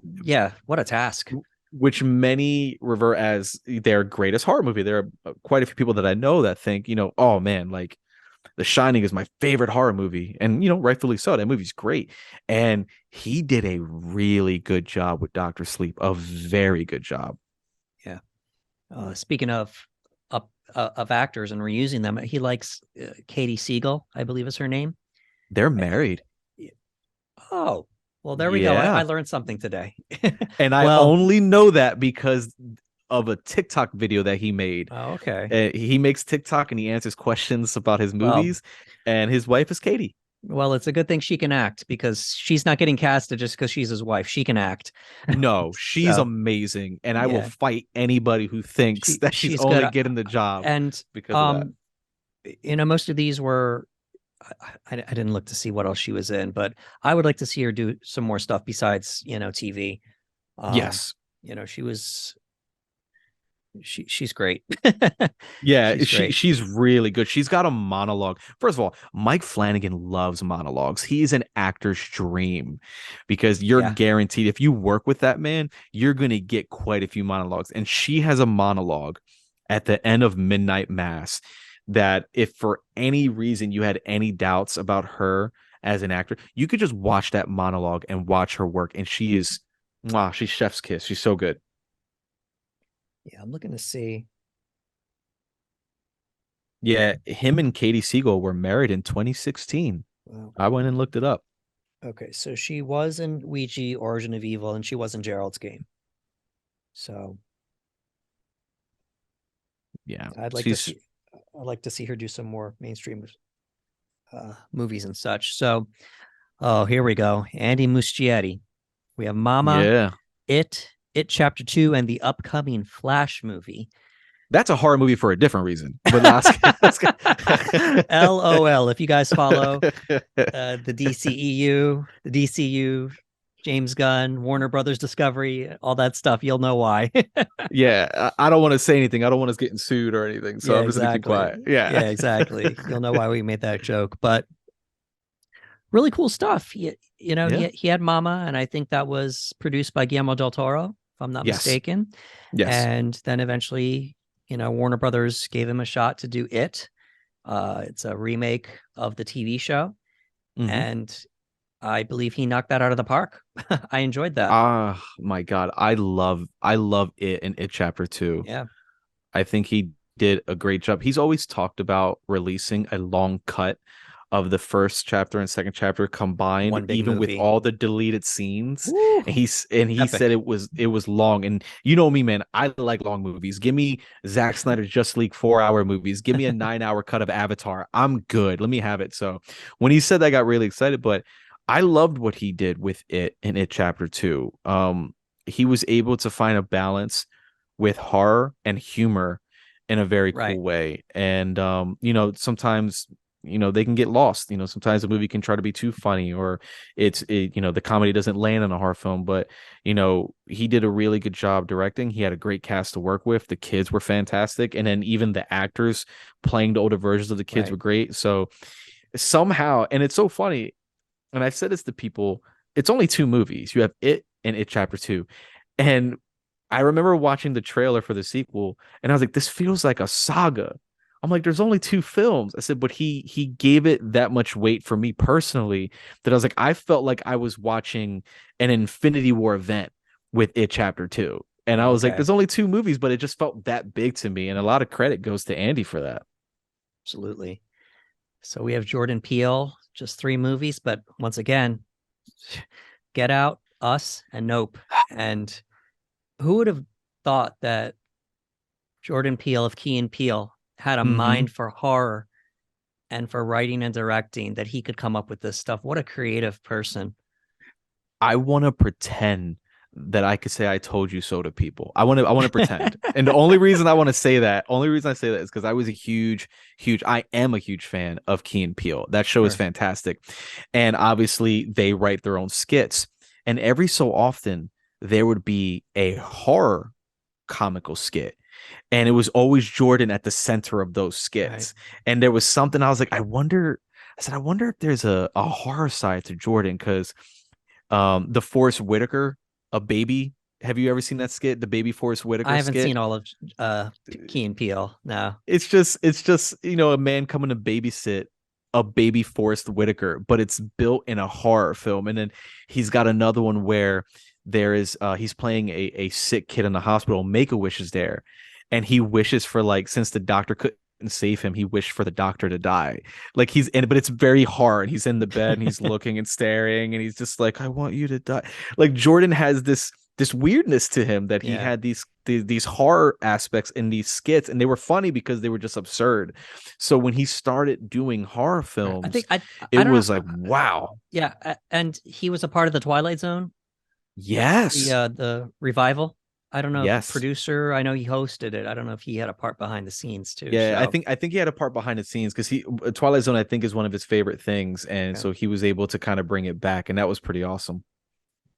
what a task. which many revert as their greatest horror movie. There are quite a few people that I know that think, oh man, like The Shining is my favorite horror movie. And, rightfully so. That movie's great. And he did a really good job with Dr. Sleep, a very good job. Yeah. Speaking of actors and reusing them, he likes Katie Siegel, I believe is her name. They're married. Oh, well, there we go. I learned something today. And I only know that because of a TikTok video that he made. Oh, okay. He makes TikTok and he answers questions about his movies, and his wife is Katie. Well, it's a good thing she can act, because she's not getting casted just because she's his wife. She can act. No, she's amazing, and I will fight anybody who thinks that she's only good. Getting the job. And because of that. Most of these were. I didn't look to see what else she was in, but I would like to see her do some more stuff besides TV. Yes, she's great. Yeah, she's really good. She's got a monologue. First of all, Mike Flanagan loves monologues. He's an actor's dream, because you're guaranteed, if you work with that man, you're going to get quite a few monologues. And she has a monologue at the end of Midnight Mass that, if for any reason you had any doubts about her as an actor, you could just watch that monologue and watch her work. And she's chef's kiss. She's so good. Yeah, I'm looking to see. Yeah, him and Katie Siegel were married in 2016. Wow. I went and looked it up. Okay, so she was in Ouija, Origin of Evil, and she was in Gerald's Game. So, yeah, I'd like to see her do some more mainstream movies and such. So, here we go. Andy Muschietti. We have Mama. Yeah. It Chapter 2, and the upcoming Flash movie. That's a horror movie for a different reason. But let's LOL. If you guys follow the DCEU, the DCU, James Gunn, Warner Brothers Discovery, all that stuff, you'll know why. Yeah, I don't want to say anything. I don't want us getting sued or anything. So I'm just going to keep quiet. Yeah, exactly. You'll know why we made that joke. But really cool stuff. He had Mama, and I think that was produced by Guillermo del Toro, if I'm not mistaken. Yes. And then eventually, Warner Brothers gave him a shot to do It. It's a remake of the TV show. Mm-hmm. And I believe he knocked that out of the park. I enjoyed that. Oh my God. I love It and It Chapter 2. Yeah. I think he did a great job. He's always talked about releasing a long cut of the first chapter and second chapter combined, even movie. With all the deleted scenes. Woo! And he said it was long. And you know me, man, I like long movies. Give me Zack Snyder's Justice League 4-hour movies. Give me a 9-hour cut of Avatar. I'm good. Let me have it. So when he said that, I got really excited, but I loved what he did with It and It Chapter 2. He was able to find a balance with horror and humor in a very cool way. And sometimes they can get lost. Sometimes a movie can try to be too funny, or the comedy doesn't land in a horror film. But he did a really good job directing. He had a great cast to work with. The kids were fantastic, and then even the actors playing the older versions of the kids were great. So somehow, and it's so funny, and I've said this to people, it's only two movies. You have It and It Chapter 2. And I remember watching the trailer for the sequel, and I was like, this feels like a saga. I'm like, there's only two films. I said, but he gave it that much weight for me personally that I was like, I felt like I was watching an Infinity War event with It Chapter 2. And I was like, Okay, there's only two movies, but it just felt that big to me. And a lot of credit goes to Andy for that. absolutely. So we have Jordan Peele, just 3 movies, but once again, Get Out, Us, and Nope. And who would have thought that Jordan Peele of Key and Peele had a Mm-hmm. mind for horror and for writing and directing, that he could come up with this stuff? What a creative person. I want to pretend that I could say I told you so to people. I want to pretend. And the only reason I want to say that, only reason I say that is because I was a I am a huge fan of Key and Peele. That show is Sure. fantastic. And obviously they write their own skits. And every so often there would be a horror comical skit. And it was always Jordan at the center of those Right. skits. And there was something I was like, I wonder if there's a horror side to Jordan, because the Forrest Whitaker, a baby. Have you ever seen that skit? The baby Forrest I Whitaker haven't skit. seen all of Key and Peele. No. It's just a man coming to babysit a baby Forrest Whitaker, but it's built in a horror film. And then he's got another one where there is he's playing a sick kid in the hospital. Make-A-Wish is there, and he wishes for, like, since the doctor couldn't save him, he wished for the doctor to die. Like, he's in, but it's very hard. He's in the bed and he's looking and staring, and he's just like, I want you to die. Like, Jordan has this weirdness to him, that he Yeah. had these horror aspects in these skits, and they were funny because they were just absurd. So when he started doing horror Right. I films, think it I don't was know. like, wow. Yeah, and he was a part of the Twilight Zone, Yes. the revival. I don't know if Yes. producer. I know he hosted it. I don't know if he had a part behind the scenes too. Yeah, I So think I think he had a part behind the scenes, because he Twilight Zone, I think, is one of his favorite things, and okay. so he was able to kind of bring it back, and that was pretty awesome.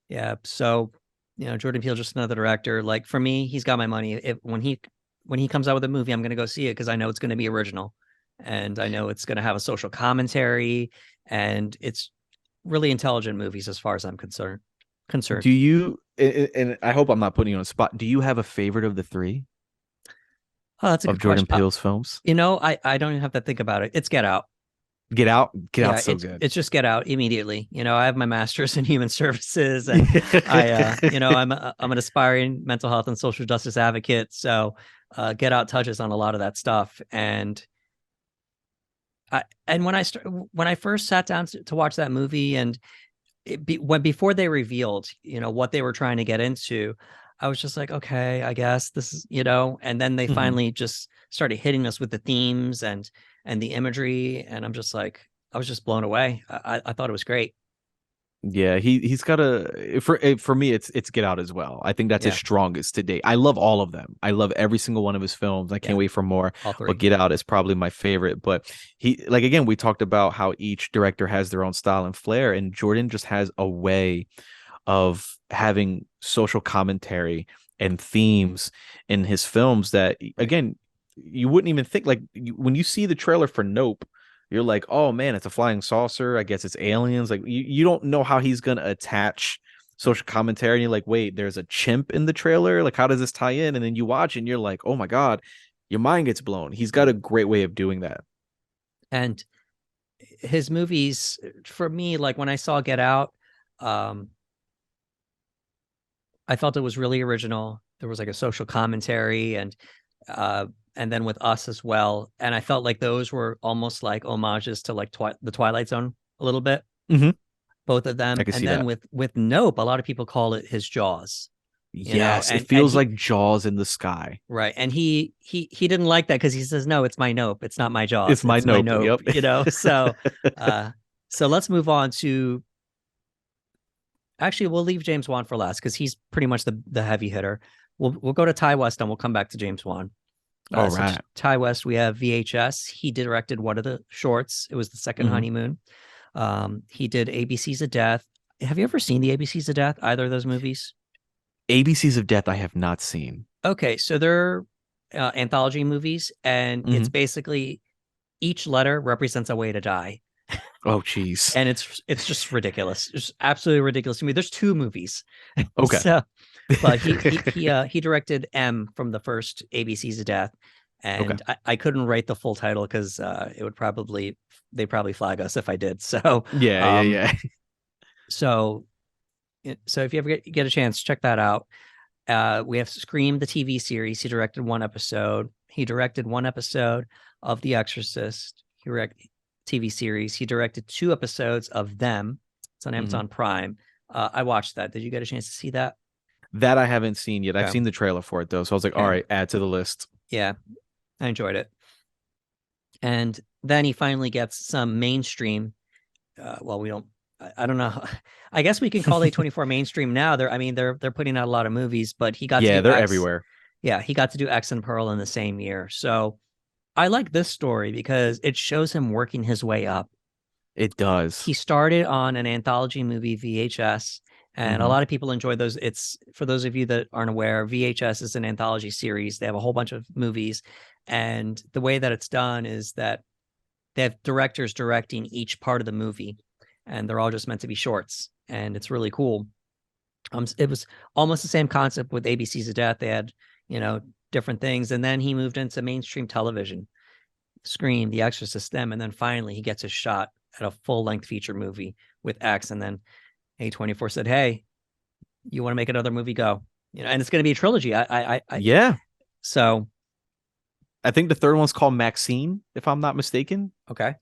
Yeah. So Jordan Peele, just another director. Like for me, he's got my money. If when he comes out with a movie, I'm going to go see it because I know it's going to be original, and I know it's going to have a social commentary, and it's really intelligent movies as far as I'm concerned. Do Concerned. you and I hope I'm not putting you on the spot. Do you have a favorite of the three Oh, that's a of good Jordan question. Peele's films? I don't even have to think about it. It's Get Out. Get Out. Get Yeah, Out's so good. it's just Get Out immediately. I have my master's in human services, and I'm an aspiring mental health and social justice advocate. So Get Out touches on a lot of that stuff. And when I first sat down to watch that movie, and when before they revealed what they were trying to get into, I was just like, okay, I guess this is, and then they Mhm. finally just started hitting us with the themes and the imagery, and I'm just like, I was just blown away. I thought it was great. Yeah, he's got a for me it's Get Out as well. I think that's his Yeah, strongest to date. I love all of them. I love every single one of his films. I can't yeah, wait for more, all but three. Get Out is probably my favorite. But he, like, again, we talked about how each director has their own style and flair, and Jordan just has a way of having social commentary and themes in his films that, Right. again, you wouldn't even think, like, when you see the trailer for Nope, you're like, oh man, it's a flying saucer. I guess it's aliens. Like, you don't know how he's gonna attach social commentary. And you're like, wait, there's a chimp in the trailer. Like, how does this tie in? And then you watch and you're like, oh my God, your mind gets blown. He's got a great way of doing that. And his movies, for me, like when I saw Get Out, um, I felt it was really original. There was like a social commentary, uh and then with Us as well. And I felt like those were almost like homages to like the Twilight Zone a little bit, Hmm. both of them. I can And see then that. with Nope, a lot of people call it his Jaws, Yes, it and feels he like Jaws in the sky. right. And he didn't like that because he says, no, it's my Nope. It's not my It's Jaws. my It's my Nope. Nope, Yep. So uh so let's move on to actually we'll leave James Wan for last because he's pretty much the heavy hitter. We'll go to Ty West and we'll come back to James Wan. All So right. Ty West, we have VHS. He directed one of the shorts. It was the second Hmm. honeymoon. He did ABCs of Death. Have you ever seen the ABCs of Death? Either of those movies? ABCs of Death I have not seen. Okay, so they're anthology movies, and it's Hmm. basically each letter represents a way to die. Oh, jeez. And it's just ridiculous. It's absolutely ridiculous to me. There's 2 movies. Okay. So, but he directed M from the first ABCs of Death, Okay. and I couldn't write the full title because it would they'd probably flag us if I did. So Yeah. so so if you ever get a chance, check that out. We have Scream, the TV series. He directed 1 episode. He directed 1 episode of The Exorcist. TV series. He directed 2 episodes of Them. It's on Amazon Prime. I watched that. Did you get a chance to see that? That I haven't seen yet. I've Okay. seen the trailer for it though, so I was like, all right, add to the list. Yeah, I enjoyed it. And then he finally gets some mainstream. Well, we don't. I don't know. I guess we can call A24 mainstream now. They're putting out a lot of movies, but he got to do they're X. everywhere. Yeah, he got to do X and Pearl in the same year. So I like this story because it shows him working his way up. It does. He started on an anthology movie, VHS, and a lot of people enjoy those. It's, for those of you that aren't aware, VHS is an anthology series. They have a whole bunch of movies, and the way that it's done is that they have directors directing each part of the movie, and they're all just meant to be shorts, and it's really cool. It was almost the same concept with ABCs of Death. They had, different things, and then he moved into mainstream television, Scream, The Exorcist, Them, and then finally he gets a shot at a full-length feature movie with X, and then A24 said, "Hey, you want to make another movie? Go." And it's going to be a trilogy. Yeah. So I think the third one's called Maxine, if I'm not mistaken. okay.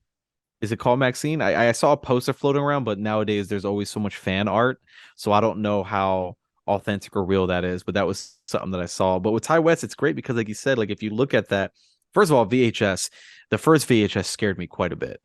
Is it called Maxine? I saw a poster floating around, but nowadays there's always so much fan art, so I don't know how authentic or real that is, but that was something that I saw. But with Ty West, it's great because, like you said, like if you look at that, first of all, VHS, the first VHS scared me quite a bit.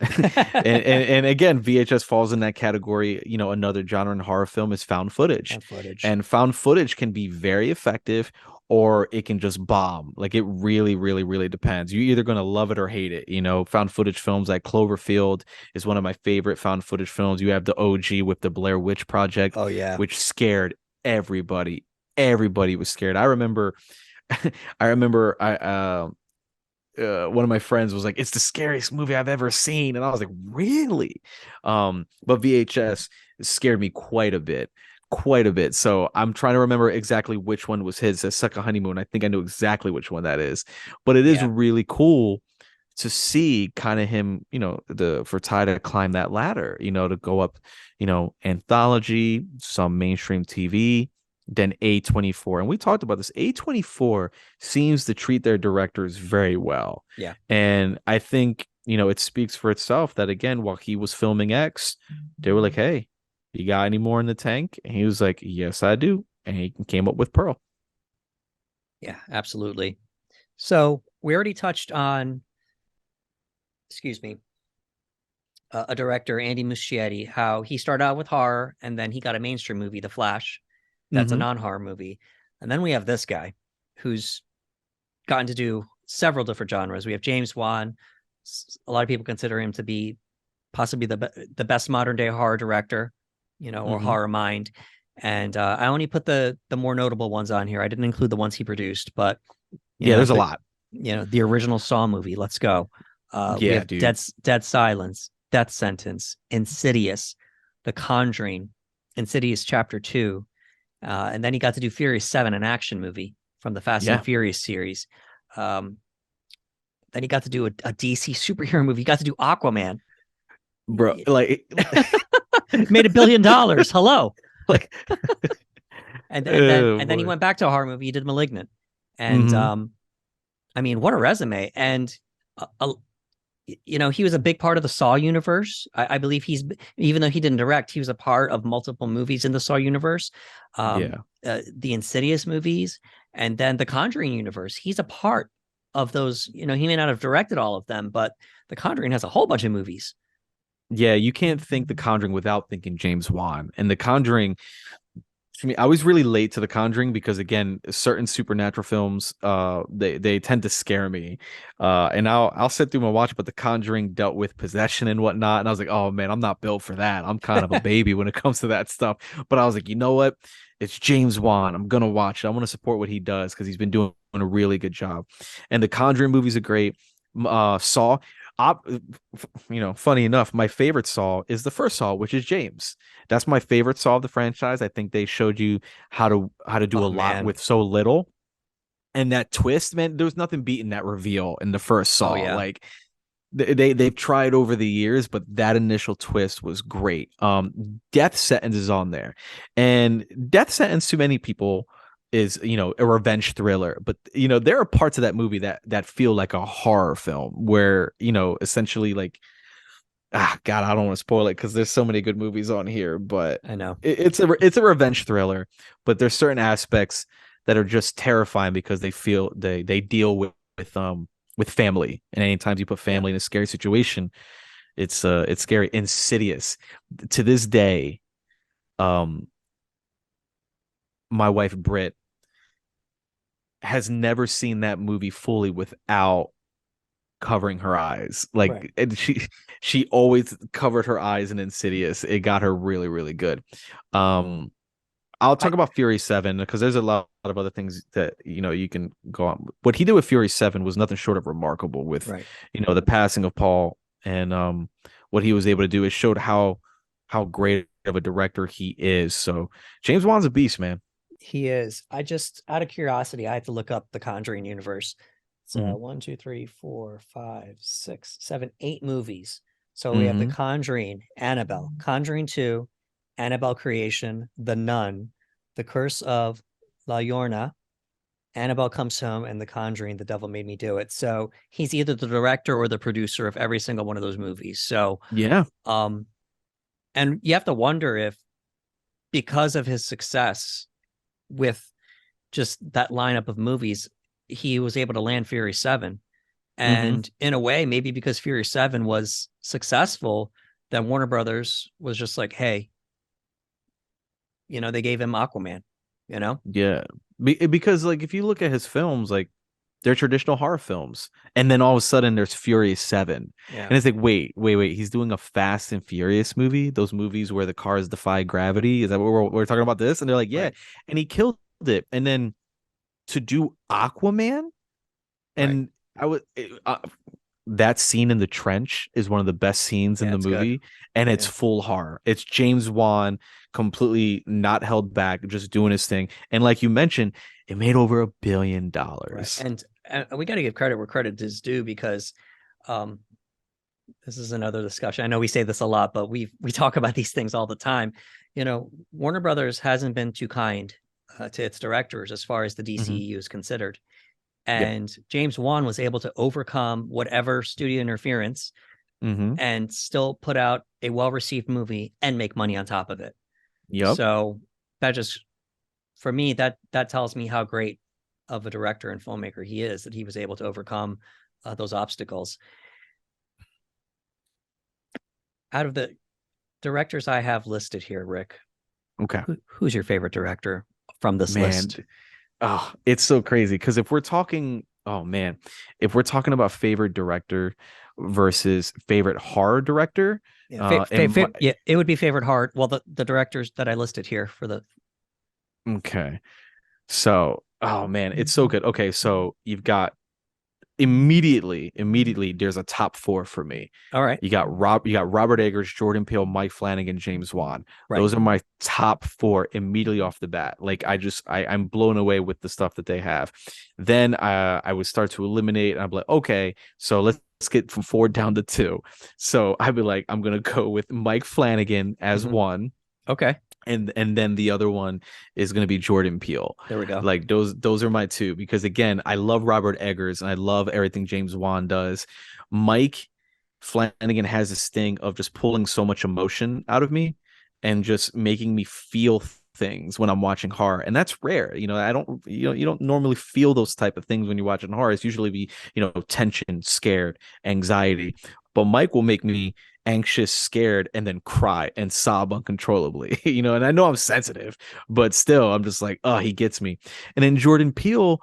and again, VHS falls in that category. Another genre in horror film is found footage. And found footage can be very effective, or it can just bomb. Like it really, really, really depends. You're either going to love it or hate it. Found footage films like Cloverfield is one of my favorite found footage films. You have the OG with the Blair Witch Project, Oh yeah, which scared everybody. Everybody was scared. I remember one of my friends was like, "It's the scariest movie I've ever seen," and I was like, "Really?" But VHS scared me quite a bit. So I'm trying to remember exactly which one was his. Suck a Honeymoon. I think I know exactly which one that is. But it is really cool to see kind of him, for Ty to climb that ladder, to go up, anthology, some mainstream TV, then A24. And we talked about this. A24 seems to treat their directors very well. Yeah. And I think, it speaks for itself that, again, while he was filming X, they were like, "Hey, you got any more in the tank?" And he was like, "Yes, I do." And he came up with Pearl. Yeah, absolutely. So we already touched on, a director, Andy Muschietti, how he started out with horror and then he got a mainstream movie, The Flash. That's a non-horror movie. And then we have this guy who's gotten to do several different genres. We have James Wan. A lot of people consider him to be possibly the best modern day horror director, or horror mind. And I only put the more notable ones on here. I didn't include the ones he produced, but there's a lot. The original Saw movie. Let's go. We have dude. Dead Silence, Death Sentence, Insidious, The Conjuring, Insidious Chapter 2. And then he got to do Furious 7, an action movie from the Fast and Furious series. Then he got to do a DC superhero movie. He got to do Aquaman. Bro, like made $1 billion. Hello. Like and then he went back to a horror movie. He did Malignant. And what a resume. And he was a big part of the Saw universe. I believe even though he didn't direct, he was a part of multiple movies in the Saw universe. The Insidious movies, and then the Conjuring universe. He's a part of those. He may not have directed all of them, but the Conjuring has a whole bunch of movies. Yeah, you can't think The Conjuring without thinking James Wan. And The Conjuring, to me, I was really late to The Conjuring because, again, certain supernatural films, they tend to scare me. And I'll sit through my watch, but The Conjuring dealt with possession and whatnot. And I was like, "Oh man, I'm not built for that. I'm kind of a baby when it comes to that stuff." But I was like, you know what? It's James Wan. I'm gonna watch it. I want to support what he does because he's been doing a really good job. And the Conjuring movies are great. Saw. funny enough, my favorite Saw is the first Saw, which is James. That's my favorite Saw of the franchise. I think they showed you how to do a Oh lot man. with so little. And that twist, man, there was nothing beating that reveal in the first Oh Saw. yeah. Like they've tried over the years, but that initial twist was great. Death Sentence is on there, and Death Sentence to many people is a revenge thriller, but there are parts of that movie that feel like a horror film where essentially like God, I don't want to spoil it because there's so many good movies on here, but I know. it's a revenge thriller, but there's certain aspects that are just terrifying because they deal with family, and anytime you put Yeah. family in a scary situation, it's scary. Insidious, to this day, um my wife Britt has never seen that movie fully without covering her eyes. Right. Like, and she always covered her eyes in Insidious. It got her really, really good. um I'll I talk about Fury 7 because there's a lot of other things that you can go on. What he did with Fury 7 was nothing short of remarkable with right. the passing of Paul, and what he was able to do. It showed how great of a director he is. So James Wan's a beast, man. He is. I just out of curiosity, I had to look up the Conjuring universe. It's Hmm. 1, 2, 3, 4, 5, 6, 7, 8 movies. So we have the Hmm. Conjuring, Annabelle, Conjuring 2, Annabelle Creation, The Nun, The Curse of La Llorona, Annabelle Comes Home, and The Conjuring, The Devil Made Me Do It. So he's either the director or the producer of every single one of those movies. So Yeah. um and you have to wonder if because of his success with just that lineup of movies, he was able to land Fury 7. Hmm. And in a way, maybe because Fury 7 was successful, that Warner Brothers was just like, hey, they gave him Aquaman, you know? Yeah. Because like if you look at his films, like they're traditional horror films, and then all of a sudden there's Furious 7, Yeah. and it's like, wait, he's doing a Fast and Furious movie, those movies where the cars defy gravity. Is that what we're talking about this? And they're like, yeah, Right. and he killed it. And then to do Aquaman, Right. and I would that scene in the trench is one of the best scenes in Yeah, the it's good. movie, and it's Yeah. full horror. It's James Wan completely not held back, just doing his thing. And like you mentioned, it made over $1 billion. Right. And we got to give credit where credit is due because um this is another discussion. I know we say this a lot, but we talk about these things all the time. Warner Brothers hasn't been too kind to its directors as far as the Hmm. DCEU is considered. Yep. And James Wan was able to overcome whatever studio interference Hmm. and still put out a well-received movie and make money on top of it. Yep. So that just, for me, that tells me how great of a director and filmmaker he is, that he was able to overcome those obstacles. Out of the directors I have listed here, Rick, Okay. who's your favorite director from this Man. list? Oh, it's so crazy because if we're talking, oh man, if we're talking about favorite director versus favorite horror director, Yeah, yeah, it would be favorite horror. Well, the directors that I listed here for the okay. So, oh man, it's so good. Okay, so you've got immediately there's a top four for me. all right, You got Robert Eggers, Jordan Peele, Mike Flanagan, James Wan. right. Those are my top four immediately off the bat. Like I'm blown away with the stuff that they have. Then I would start to eliminate, and I'm like, okay, so let's get from four down to two. So I'd be like, I'm gonna go with Mike Flanagan as Mhm. one, Okay, and then the other one is going to be Jordan Peele. there we go. Like those are my two because again, I love Robert Eggers and I love everything James Wan does. Mike Flanagan has this thing of just pulling so much emotion out of me and just making me feel things when I'm watching horror, and that's rare. I don't you don't normally feel those type of things when you're watching horror. It's usually be tension, scared, anxiety, but Mike will make me anxious, scared, and then cry and sob uncontrollably. And I know I'm sensitive, but still, I'm just like, oh, he gets me. And then Jordan Peele,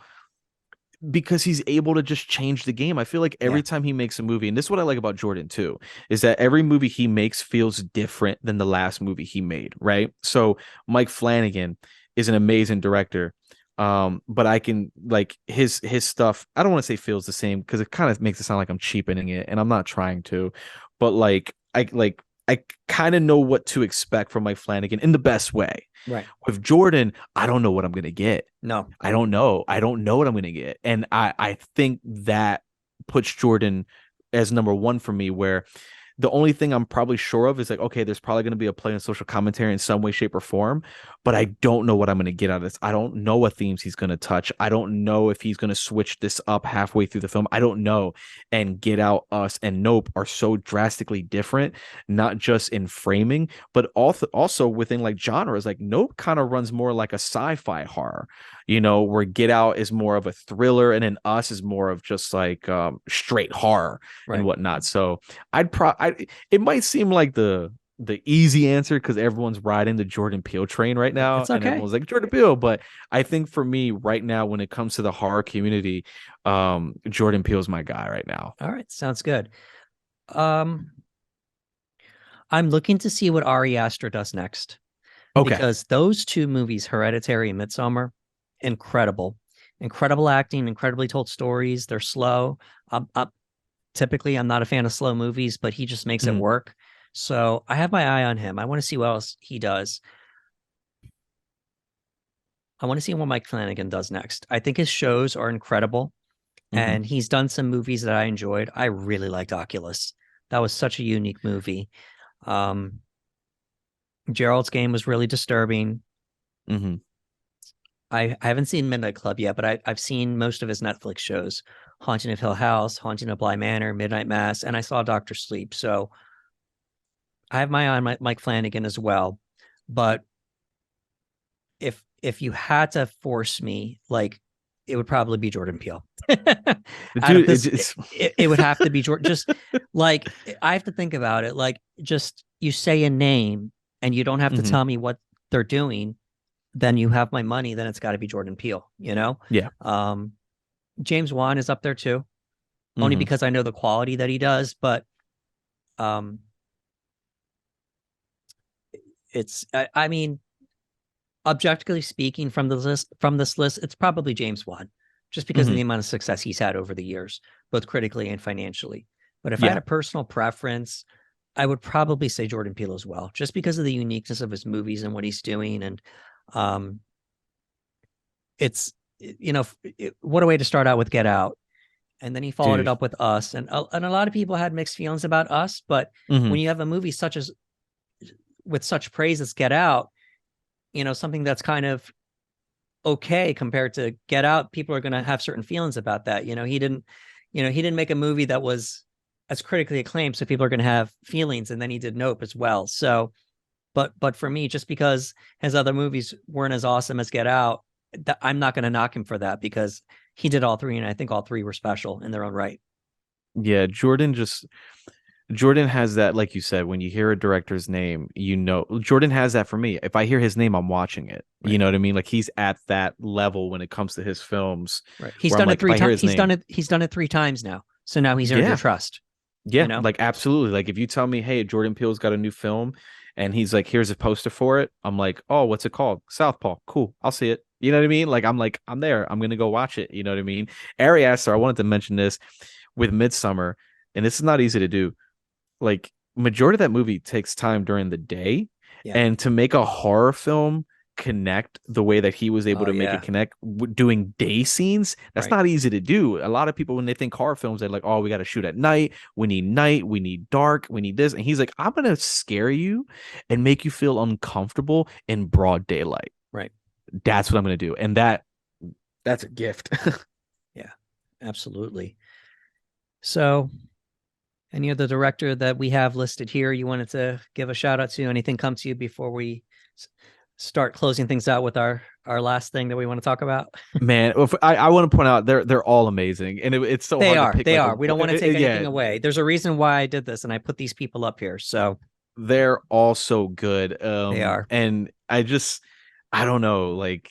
because he's able to just change the game. I feel like Yeah, every time he makes a movie, and this is what I like about Jordan too, is that every movie he makes feels different than the last movie he made, right? So Mike Flanagan is an amazing director, But I can like his stuff. I don't want to say feels the same because it kind of makes it sound like I'm cheapening it, and I'm not trying to. But I kind of know what to expect from Mike Flanagan in the best way. Right. With Jordan, I don't know what I'm gonna get. No. I don't know. I don't know what I'm gonna get, and I think that puts Jordan as number one for me. Where the only thing I'm probably sure of is like, okay, there's probably going to be a play on social commentary in some way, shape, or form, but I don't know what I'm going to get out of this. I don't know what themes he's going to touch. I don't know if he's going to switch this up halfway through the film. I don't know. And Get Out, Us, and Nope are so drastically different, not just in framing, but also within like genres. Like Nope kind of runs more like a sci-fi horror, where Get Out is more of a thriller, and then Us is more of just like straight horror and whatnot. So it might seem like the easy answer because everyone's riding the Jordan Peele train right now, It's okay. and everyone's like Jordan Peele. But I think for me right now, when it comes to the horror community, Jordan Peele's my guy right now. All right, sounds good. I'm looking to see what Ari Aster does next. Okay. Because those two movies, Hereditary and Midsommar, incredible acting, incredibly told stories. They're slow. Typically, I'm not a fan of slow movies, but he just makes it work. So I have my eye on him. I want to see what else he does. I want to see what Mike Flanagan does next. I think his shows are incredible, and he's done some movies that I enjoyed. I really liked Oculus. That was such a unique movie. Gerald's Game was really disturbing. I haven't seen Midnight Club yet, but I've seen most of his Netflix shows: Haunting of Hill House, Haunting of Bly Manor, Midnight Mass, and I saw Doctor Sleep. So I have my eye on Mike Flanagan as well. But if you had to force me, like, it would probably be Jordan Peele. Dude, it would have to be Jordan. Just like, I have to think about it. Like, just you say a name and you don't have to tell me what they're doing, then you have my money. Then it's got to be Jordan Peele, Yeah. James Wan is up there too, only because I know the quality that he does. But I mean, objectively speaking, from this list, it's probably James Wan, just because of the amount of success he's had over the years, both critically and financially. But if I had a personal preference, I would probably say Jordan Peele as well, just because of the uniqueness of his movies and what he's doing. And it's, what a way to start out with Get Out. And then he followed it up with Us. And a lot of people had mixed feelings about Us, but when you have a movie with such praise as Get Out, something that's kind of okay compared to Get Out, people are going to have certain feelings about that. He didn't make a movie that was as critically acclaimed, so people are going to have feelings. And then he did Nope as well. So, but for me, just because his other movies weren't as awesome as Get Out, I'm not going to knock him for that, because he did all three, and I think all three were special in their own right. Yeah, Jordan has that, like you said, when you hear a director's name, Jordan has that for me. If I hear his name, I'm watching it. Right. You know what I mean? Like, he's at that level when it comes to his films. Right. He's done it 3 times. He's done it 3 times now. So now he's earned your trust. Yeah, like, absolutely. Like, if you tell me, hey, Jordan Peele's got a new film, and he's like, here's a poster for it, I'm like, oh, what's it called? Southpaw. Cool. I'll see it. You know what I mean? Like, I'm there. I'm going to go watch it. You know what I mean? Ari Aster, I wanted to mention this with Midsommar, and this is not easy to do. Like, majority of that movie takes time during the day, and to make a horror film connect the way that he was able to make it connect doing day scenes, that's not easy to do. A lot of people, when they think horror films, they're like, oh, we got to shoot at night, we need dark, we need this. And he's like, I'm gonna scare you and make you feel uncomfortable in broad daylight. Right. That's what I'm gonna do. And that's a gift. Yeah, absolutely. So, any other director that we have listed here you wanted to give a shout out to? Anything come to you before we start closing things out with our last thing that we want to talk about? Man, I want to point out they're all amazing, and it's so hard to pick. They are. We don't want to take anything away. There's a reason why I did this, and I put these people up here. So they're all so good. They are, and I don't know. Like,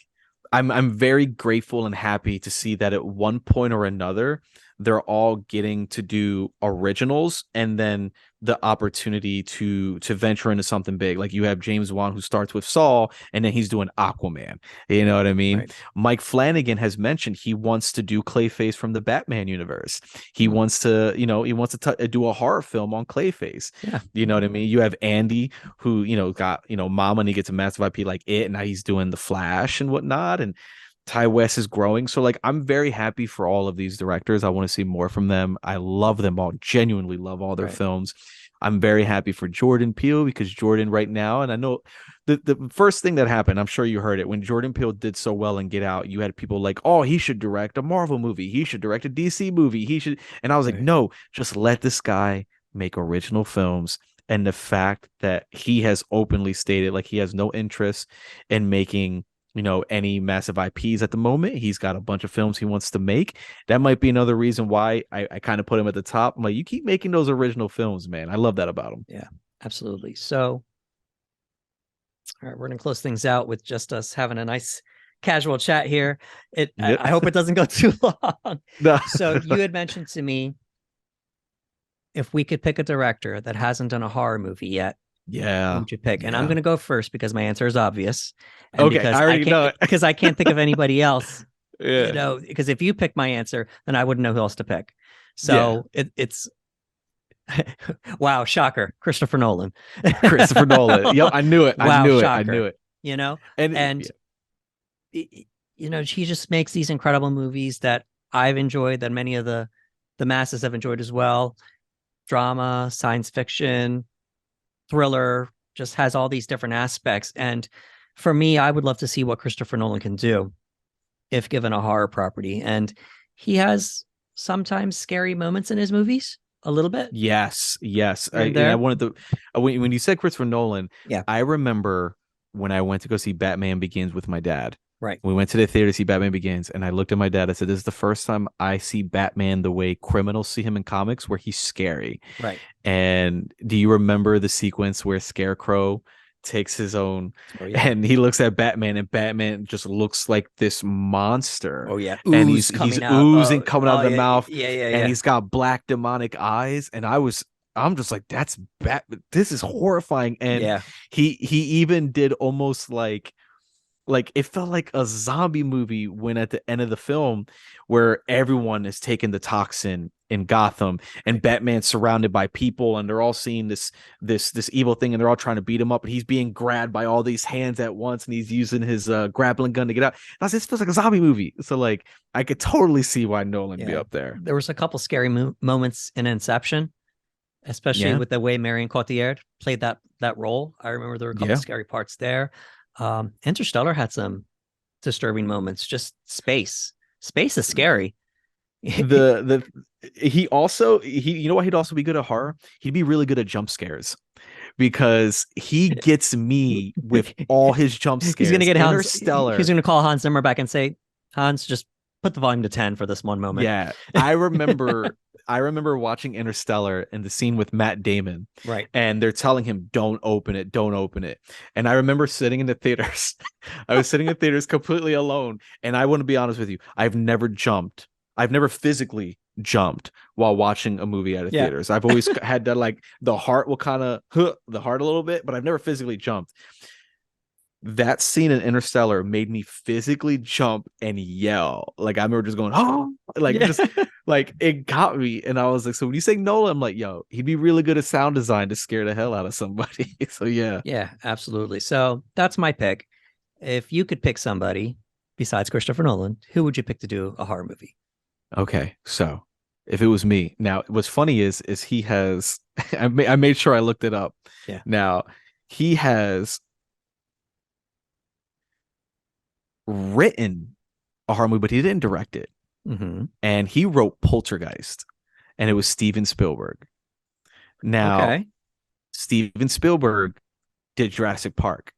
I'm very grateful and happy to see that at one point or another, they're all getting to do originals, and then the opportunity to venture into something big. Like you have James Wan, who starts with Saw and then he's doing Aquaman. You know what I mean? Right. Mike Flanagan has mentioned he wants to do Clayface from the Batman universe. He Hmm. wants to, do a horror film on Clayface. Yeah. You know what I mean? You have Andy, who, got, Mama, and he gets a massive IP like it, and now he's doing The Flash and whatnot. And Ty West is growing. So like I'm very happy for all of these directors. I want to see more from them. I love them all, genuinely love all their Right. films. I'm very happy for Jordan Peele because Jordan right now, and I know the first thing that happened, I'm sure you heard it, when Jordan Peele did so well in Get Out, you had people like, oh, he should direct a Marvel movie. He should direct a DC movie. He should. And I was like, Right. no, just let this guy make original films. And the fact that he has openly stated like he has no interest in making any massive IPs at the moment. He's got a bunch of films he wants to make. That might be another reason why I kind of put him at the top. I'm like, you keep making those original films, man. I love that about him. Yeah, absolutely. So, all right, we're gonna close things out with just us having a nice casual chat here. Yep. I hope it doesn't go too long. No. So you had mentioned to me if we could pick a director that hasn't done a horror movie yet, who Yeah. would you pick? And I'm Yeah. going to go first because my answer is obvious, and Okay. because I already know it. because I can't think of anybody else. Yeah. Because if you pick my answer, then I wouldn't know who else to pick. Yeah. So it's wow, shocker, Christopher Nolan. Christopher Nolan. Yep. I knew it. Wow, I knew it. I shocker. knew it. You know, And and he just makes these incredible movies that I've enjoyed, that many of the masses have enjoyed as well. Drama, science fiction, thriller, just has all these different aspects. And for me, I would love to see what Christopher Nolan can do if given a horror property. And he has sometimes scary moments in his movies, a little bit. yes. Yes. Here and I there. wanted to, when you said Christopher Nolan, Yeah. I remember when I went to go see Batman Begins with my dad. Right. We went to the theater to see Batman Begins, and I looked at my dad. I said, "This is the first time I see Batman the way criminals see him in comics, where he's scary." Right. And do you remember the sequence where Scarecrow takes his own, Oh yeah. and he looks at Batman, and Batman just looks like this monster, Oh yeah. and Ooze he's coming out. oozing coming out of the yeah, mouth, yeah, yeah, and yeah. he's got black demonic eyes, and I'm just like, that's Bat. This is horrifying, and Yeah. he even did almost like it felt like a zombie movie when at the end of the film where everyone is taking the toxin in Gotham and Batman's surrounded by people and they're all seeing this evil thing and they're all trying to beat him up and he's being grabbed by all these hands at once and he's using his grappling gun to get out. And I was like, this feels like a zombie movie. So like I could totally see why Nolan be Yeah. up there. There was a couple scary moments in Inception, especially Yeah. with the way Marion Cotillard played that role. I remember there were a couple Yeah. scary parts there. Interstellar had some disturbing moments. Just space. Space is scary. The he also you know what, he'd also be good at horror? He'd be really good at jump scares. Because he gets me with all his jump scares. He's gonna get Hans. Interstellar. He's gonna call Hans Zimmer back and say, Hans, just put the volume to 10 for this one moment. Yeah, I remember watching Interstellar and the scene with Matt Damon. Right. And they're telling him, don't open it, don't open it. And I remember sitting in the theaters. I was sitting in theaters completely alone. And I want to be honest with you, I've never jumped. I've never physically jumped while watching a movie at a theaters. I've always had that, like, the heart will kind of the heart a little bit, but I've never physically jumped. That scene in Interstellar made me physically jump and yell. Like I remember just going, oh, like just like it got me. And I was like, so when you say Nolan, I'm like, yo, he'd be really good at sound design to scare the hell out of somebody. So yeah. Yeah, absolutely. So that's my pick. If you could pick somebody besides Christopher Nolan, who would you pick to do a horror movie? Okay, so if it was me, now what's funny is he has I made sure I looked it up. Yeah. Now he has written a horror movie, but he didn't direct it. Mm-hmm. And he wrote Poltergeist, and it was Steven Spielberg. Now, Steven Spielberg did Jurassic Park.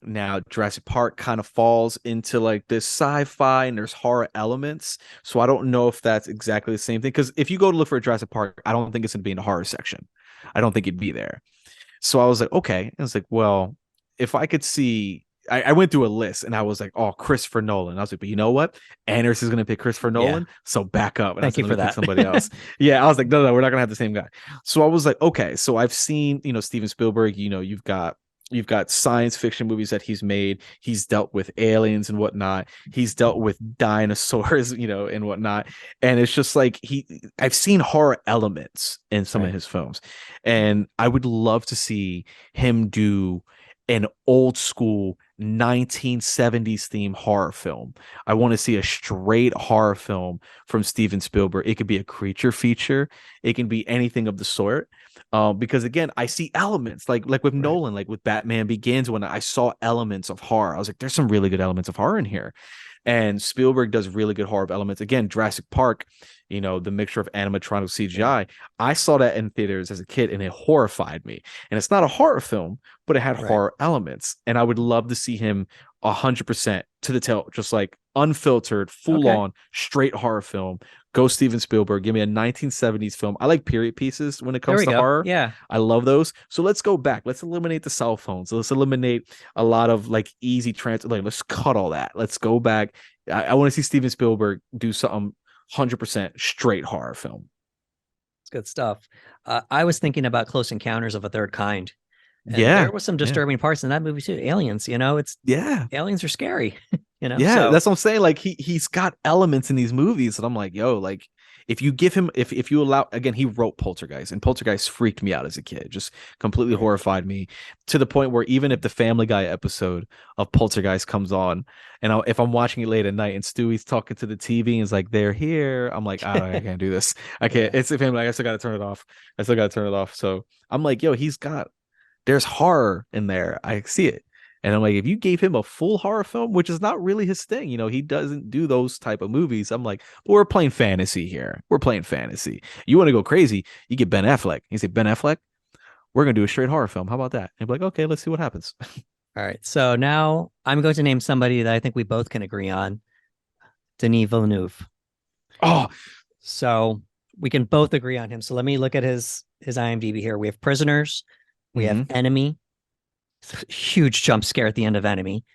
Now, Jurassic Park kind of falls into like this sci-fi and there's horror elements. So I don't know if that's exactly the same thing. Because if you go to look for a Jurassic Park, I don't think it's going to be in the horror section. I don't think it'd be there. So I was like, okay. And I was like, well, if I could see, I went through a list and I was like, oh, Christopher Nolan. I was like, but you know what? Anders is gonna pick Christopher Yeah. Nolan, so back up. And I Thank was you like, for let me pick that. somebody else. Yeah, I was like, no, we're not gonna have the same guy. So I was like, okay, so I've seen, Steven Spielberg. You've got science fiction movies that he's made. He's dealt with aliens and whatnot. He's dealt with dinosaurs, and whatnot. And it's just like I've seen horror elements in some of Right. his films, and I would love to see him do an old school 1970s theme horror film. I want to see a straight horror film from Steven Spielberg. It could be a creature feature. It can be anything of the sort. Because again, I see elements like with Right. Nolan, like with Batman Begins, when I saw elements of horror. I was like, there's some really good elements of horror in here. And Spielberg does really good horror elements. Again, Jurassic Park, the mixture of animatronic CGI. I saw that in theaters as a kid and it horrified me. And it's not a horror film, but it had Right. horror elements. And I would love to see him 100% to the tail, just like unfiltered, full Okay. on, straight horror film. Go Steven Spielberg. Give me a 1970s film. I like period pieces when it There comes we to go. horror. Yeah. I love those. So let's go back. Let's eliminate the cell phones. Let's eliminate a lot of like easy like let's cut all that. Let's go back. I want to see Steven Spielberg do something 100% straight horror film. It's good stuff. I was thinking about Close Encounters of a Third Kind, and Yeah. there was some Yeah. disturbing parts in that movie too. Aliens, it's Yeah. aliens are scary, Yeah, So that's what I'm saying. Like he's got elements in these movies, and I'm like, yo, like if you give him, if you allow, again, he wrote Poltergeist, and Poltergeist freaked me out as a kid, just completely right. horrified me to the point where even if the Family Guy episode of Poltergeist comes on, and if I'm watching it late at night and Stewie's talking to the TV and is like, they're here, I'm like, I can't do this. I can't. Yeah. It's the Family Guy. I still got to turn it off. I still got to turn it off. So I'm like, yo, there's horror in there. I see it. And I'm like, if you gave him a full horror film, which is not really his thing, he doesn't do those type of movies. I'm like, but we're playing fantasy here. We're playing fantasy. You want to go crazy? You get Ben Affleck. You say, Ben Affleck, we're gonna do a straight horror film. How about that? And be like, okay, let's see what happens. All right. So now I'm going to name somebody that I think we both can agree on. Denis Villeneuve. Oh, So we can both agree on him. So let me look at his IMDb here. We have Prisoners. We have Enemy. Huge jump scare at the end of Enemy.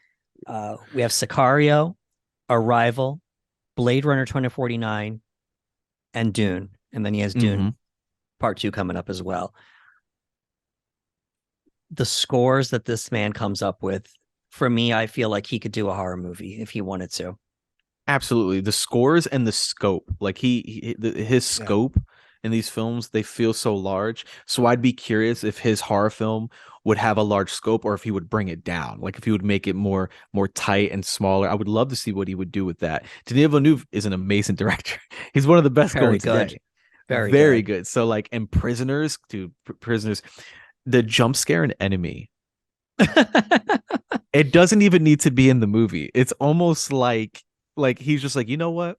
We have Sicario, Arrival, Blade Runner 2049, and Dune. And then he has Dune Part 2 coming up as well. The scores that this man comes up with, for me, I feel like he could do a horror movie if he wanted to. absolutely. The scores and the scope, like his scope in these films, they feel so large. So I'd be curious if his horror film would have a large scope or if he would bring it down, like if he would make it more tight and smaller. I would love to see what he would do with that. Denis Villeneuve is an amazing director. He's one of the best Very going good. today. Very good. So like in Prisoners, dude, Prisoners, the jump scare in Enemy, it doesn't even need to be in the movie. It's almost like he's just like, you know what?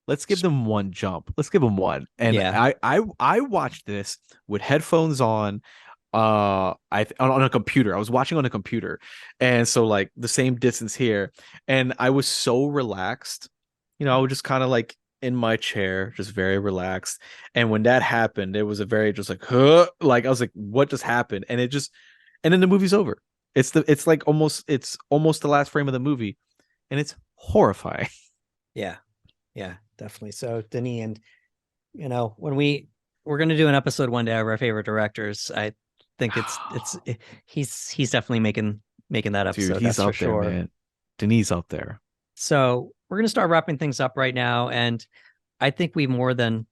Let's give them one jump. Let's give them one. And Yeah. I watched this with headphones on, on a computer. I was watching on a computer, and so like the same distance here, and I was so relaxed. I was just kind of like in my chair, just very relaxed. And when that happened, it was a very just like, huh, like I was like, what just happened? And and then the movie's over. It's like almost the last frame of the movie, and it's horrifying. Yeah. Yeah, definitely. So Denis, and when we're gonna do an episode one day of our favorite directors, I think he's definitely making that episode. Dude, he's that's for up there, sure. man. Denis up there. So we're gonna start wrapping things up right now, and I think we more than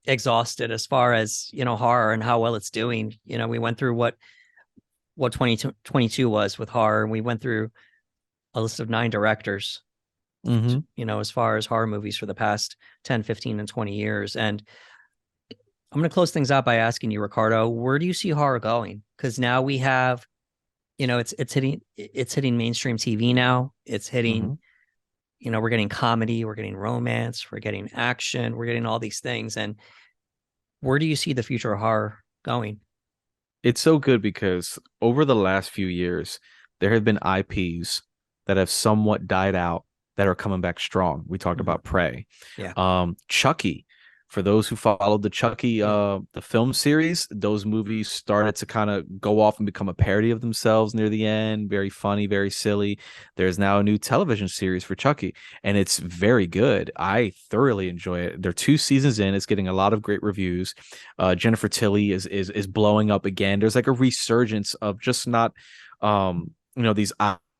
exhausted as far as horror and how well it's doing. We went through what 2022 was with horror, and we went through a list of 9 directors. As far as horror movies for the past 10, 15, and 20 years. And I'm going to close things out by asking you, Ricardo, where do you see horror going? Because now we have, it's hitting mainstream TV now. It's hitting, we're getting comedy, we're getting romance, we're getting action, we're getting all these things. And where do you see the future of horror going? It's so good because over the last few years, there have been IPs that have somewhat died out that are coming back strong. We talked about Prey. Yeah. Chucky For those who followed the Chucky, the film series, those movies started to kind of go off and become a parody of themselves near the end. Very funny, very silly. There's now a new television series for Chucky, and it's very good. I thoroughly enjoy it. They're 2 seasons in. It's getting a lot of great reviews. Jennifer Tilly is blowing up again. There's like a resurgence of just not, these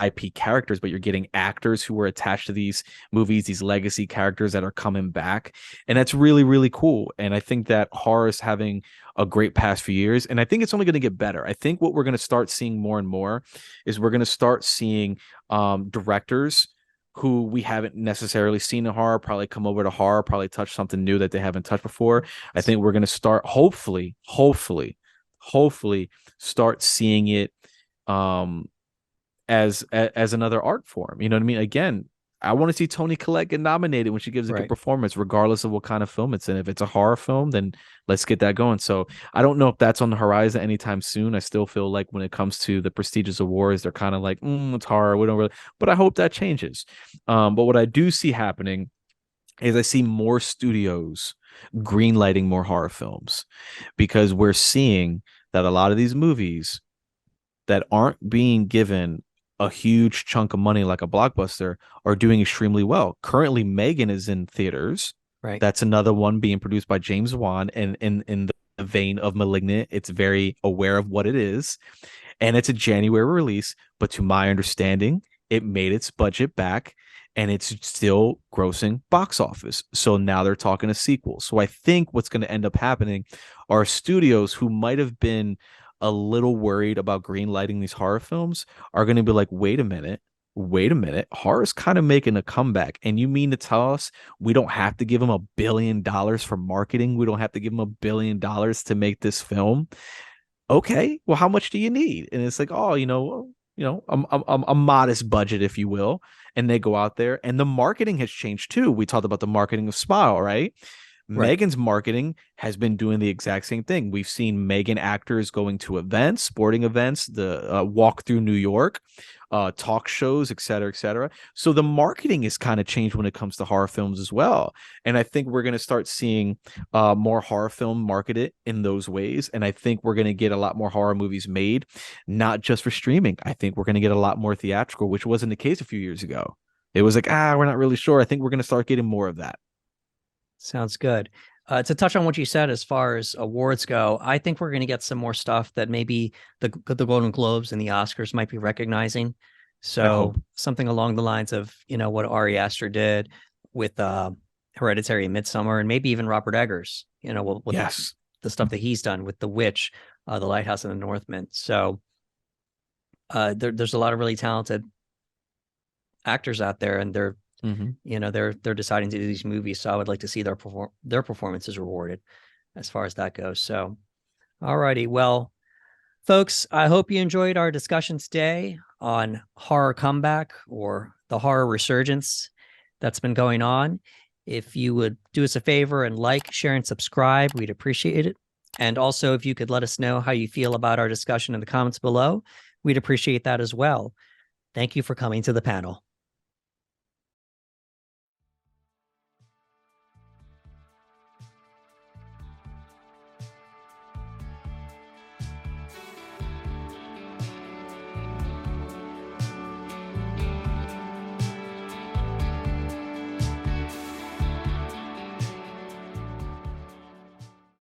IP characters, but you're getting actors who were attached to these movies, these legacy characters that are coming back. And that's really, really cool. And I think that horror is having a great past few years. And I think it's only going to get better. I think what we're going to start seeing more and more is we're going to start seeing directors who we haven't necessarily seen in horror probably come over to horror, probably touch something new that they haven't touched before. I think we're going to start hopefully start seeing it as another art form. You know what I mean? Again, I want to see Toni Collette get nominated when she gives a good performance, regardless of what kind of film it's in. If it's a horror film, then let's get that going. So I don't know if that's on the horizon anytime soon. I still feel like when it comes to the prestigious awards, they're kind of like, it's horror. We don't really, but I hope that changes. But what I do see happening is I see more studios greenlighting more horror films, because we're seeing that a lot of these movies that aren't being given a huge chunk of money like a blockbuster are doing extremely well. Currently, Megan is in theaters. Right. That's another one being produced by James Wan, and in the vein of Malignant, it's very aware of what it is, and it's a January release. But to my understanding, it made its budget back, and it's still grossing box office. So now they're talking a sequel. So I think what's going to end up happening are studios who might have been a little worried about green lighting these horror films are going to be like, wait a minute, horror's kind of making a comeback, and you mean to tell us we don't have to give them $1 billion for marketing? We don't have to give them $1 billion to make this film? Okay, well, how much do you need? And it's like, oh, a modest budget, if you will. And they go out there, and the marketing has changed too. We talked about the marketing of Smile, right? Megan's marketing has been doing the exact same thing. We've seen Megan actors going to events, sporting events, the walk through New York, talk shows, et cetera, et cetera. So the marketing is kind of changed when it comes to horror films as well. And I think we're going to start seeing more horror film marketed in those ways. And I think we're going to get a lot more horror movies made, not just for streaming. I think we're going to get a lot more theatrical, which wasn't the case a few years ago. It was like, we're not really sure. I think we're going to start getting more of that. Sounds good. To touch on what you said as far as awards go, I think we're going to get some more stuff that maybe the Golden Globes and the Oscars might be recognizing. So something along the lines of, what Ari Aster did with Hereditary and Midsummer, and maybe even Robert Eggers, with the stuff that he's done with The Witch, The Lighthouse and the Northman. So there's a lot of really talented actors out there, and they're they're deciding to do these movies. So I would like to see their performances rewarded as far as that goes. So, all righty. Well, folks, I hope you enjoyed our discussion today on horror comeback, or the horror resurgence that's been going on. If you would do us a favor and like, share, and subscribe, we'd appreciate it. And also, if you could let us know how you feel about our discussion in the comments below, we'd appreciate that as well. Thank you for coming to the panel.